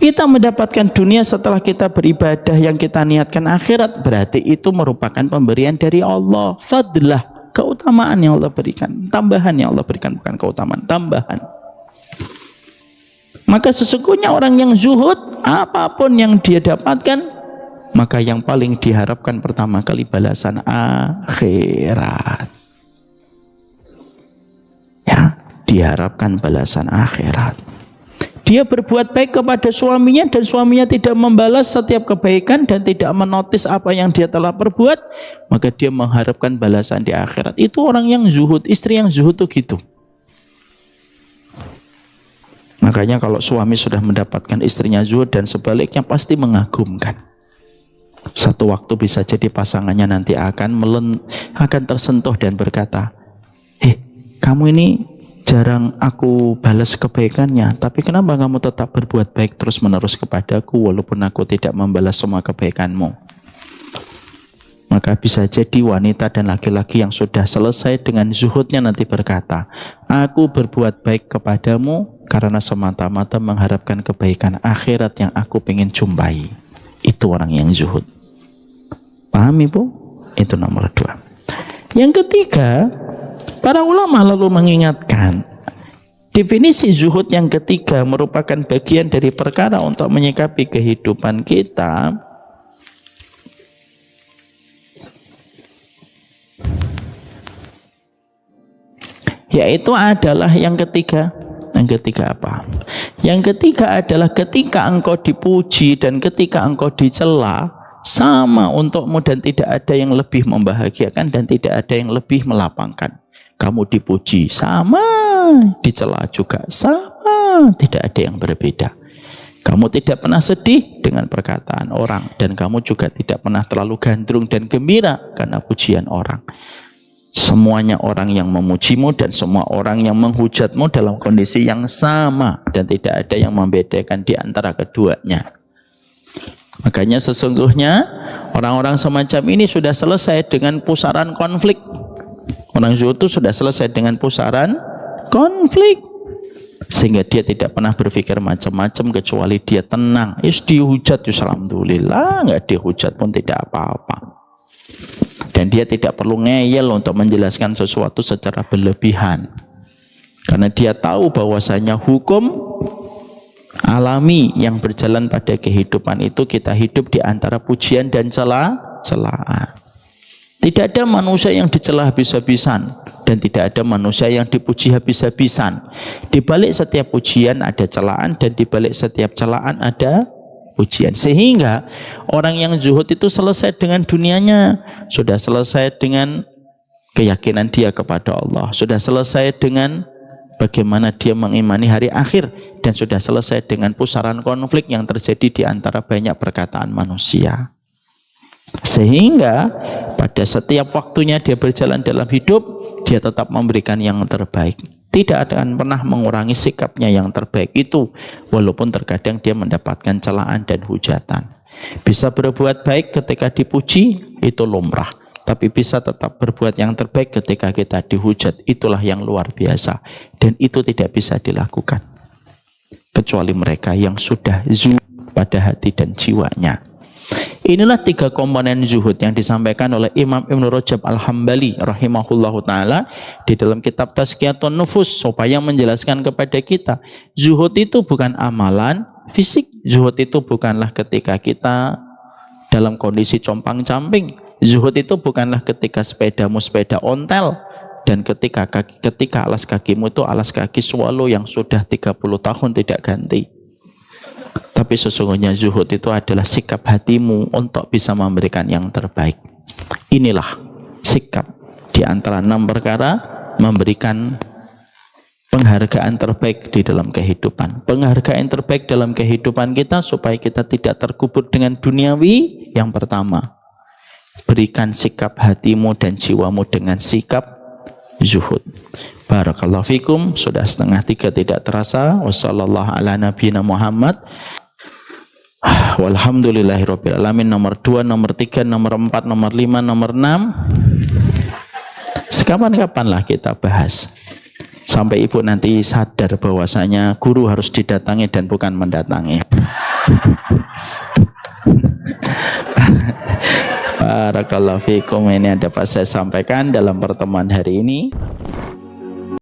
Kita mendapatkan dunia setelah kita beribadah yang kita niatkan akhirat, berarti itu merupakan pemberian dari Allah, fadlah, keutamaan yang Allah berikan, tambahan yang Allah berikan, bukan keutamaan, tambahan. Maka sesungguhnya orang yang zuhud, apapun yang dia dapatkan, maka yang paling diharapkan pertama kali balasan akhirat. Ya, diharapkan balasan akhirat. Dia berbuat baik kepada suaminya dan suaminya tidak membalas setiap kebaikan dan tidak menotis apa yang dia telah perbuat, maka dia mengharapkan balasan di akhirat. Itu orang yang zuhud, istri yang zuhud itu gitu. Makanya kalau suami sudah mendapatkan istrinya zuhud dan sebaliknya pasti mengagumkan. Satu waktu bisa jadi pasangannya nanti akan tersentuh dan berkata, kamu ini jarang aku balas kebaikannya, tapi kenapa kamu tetap berbuat baik terus menerus kepadaku walaupun aku tidak membalas semua kebaikanmu? Maka bisa jadi wanita dan laki-laki yang sudah selesai dengan zuhudnya nanti berkata, aku berbuat baik kepadamu karena semata-mata mengharapkan kebaikan akhirat yang aku ingin jumpai. Itu orang yang zuhud. Paham Ibu? Itu nomor 2. Yang ketiga, para ulama lalu mengingatkan, definisi zuhud yang ketiga merupakan bagian dari perkara untuk menyikapi kehidupan kita. Yaitu adalah yang ketiga. Yang ketiga apa? Yang ketiga adalah ketika engkau dipuji dan ketika engkau dicela, sama untukmu dan tidak ada yang lebih membahagiakan dan tidak ada yang lebih melapangkan. Kamu dipuji sama, dicela juga sama, tidak ada yang berbeda. Kamu tidak pernah sedih dengan perkataan orang dan kamu juga tidak pernah terlalu gandrung dan gembira karena pujian orang. Semuanya orang yang memujimu dan semua orang yang menghujatmu dalam kondisi yang sama dan tidak ada yang membedakan di antara keduanya. Makanya sesungguhnya orang-orang semacam ini sudah selesai dengan pusaran konflik. Orang zuhud itu sudah selesai dengan pusaran konflik, sehingga dia tidak pernah berpikir macam-macam kecuali dia tenang. Dihujat alhamdulillah, nggak dihujat pun tidak apa-apa. Dan dia tidak perlu ngeyel untuk menjelaskan sesuatu secara berlebihan, karena dia tahu bahwasanya hukum alami yang berjalan pada kehidupan itu kita hidup di antara pujian dan celaan. Tidak ada manusia yang dicela habis-habisan dan tidak ada manusia yang dipuji habis-habisan. Di balik setiap pujian ada celaan dan di balik setiap celaan ada pujian. Sehingga orang yang zuhud itu selesai dengan dunianya, sudah selesai dengan keyakinan dia kepada Allah, sudah selesai dengan bagaimana dia mengimani hari akhir, dan sudah selesai dengan pusaran konflik yang terjadi di antara banyak perkataan manusia. Sehingga pada setiap waktunya dia berjalan dalam hidup, dia tetap memberikan yang terbaik. Tidak akan pernah mengurangi sikapnya yang terbaik itu, walaupun terkadang dia mendapatkan celaan dan hujatan. Bisa berbuat baik ketika dipuji, itu lumrah. Tapi bisa tetap berbuat yang terbaik ketika kita dihujat, itulah yang luar biasa. Dan itu tidak bisa dilakukan kecuali mereka yang sudah zuhud pada hati dan jiwanya. Inilah 3 komponen zuhud yang disampaikan oleh Imam Ibn Rajab Al-Hambali rahimahullahu ta'ala di dalam kitab Tazkiyatun Nufus, supaya menjelaskan kepada kita, zuhud itu bukan amalan fisik. Zuhud itu bukanlah ketika kita dalam kondisi compang-camping. Zuhud itu bukanlah ketika sepedamu sepeda ontel, dan ketika alas kakimu itu alas kaki swallow yang sudah 30 tahun tidak ganti. Tapi sesungguhnya zuhud itu adalah sikap hatimu untuk bisa memberikan yang terbaik. Inilah sikap di antara 6 perkara memberikan penghargaan terbaik di dalam kehidupan. Penghargaan terbaik dalam kehidupan kita supaya kita tidak terkubur dengan duniawi. Yang pertama, berikan sikap hatimu dan jiwamu dengan sikap zuhud. Barakallahu fikum. Sudah 2:30 tidak terasa. Wassallallahu ala nabiyina Muhammad. Walhamdulillahirabbil alamin. Nomor 2, nomor 3, nomor 4, nomor 5, nomor 6. Sekapan-kapanlah kita bahas sampai ibu nanti sadar bahwasanya guru harus didatangi dan bukan mendatangi. Barakallahu fikum, ini dapat saya sampaikan dalam pertemuan hari ini.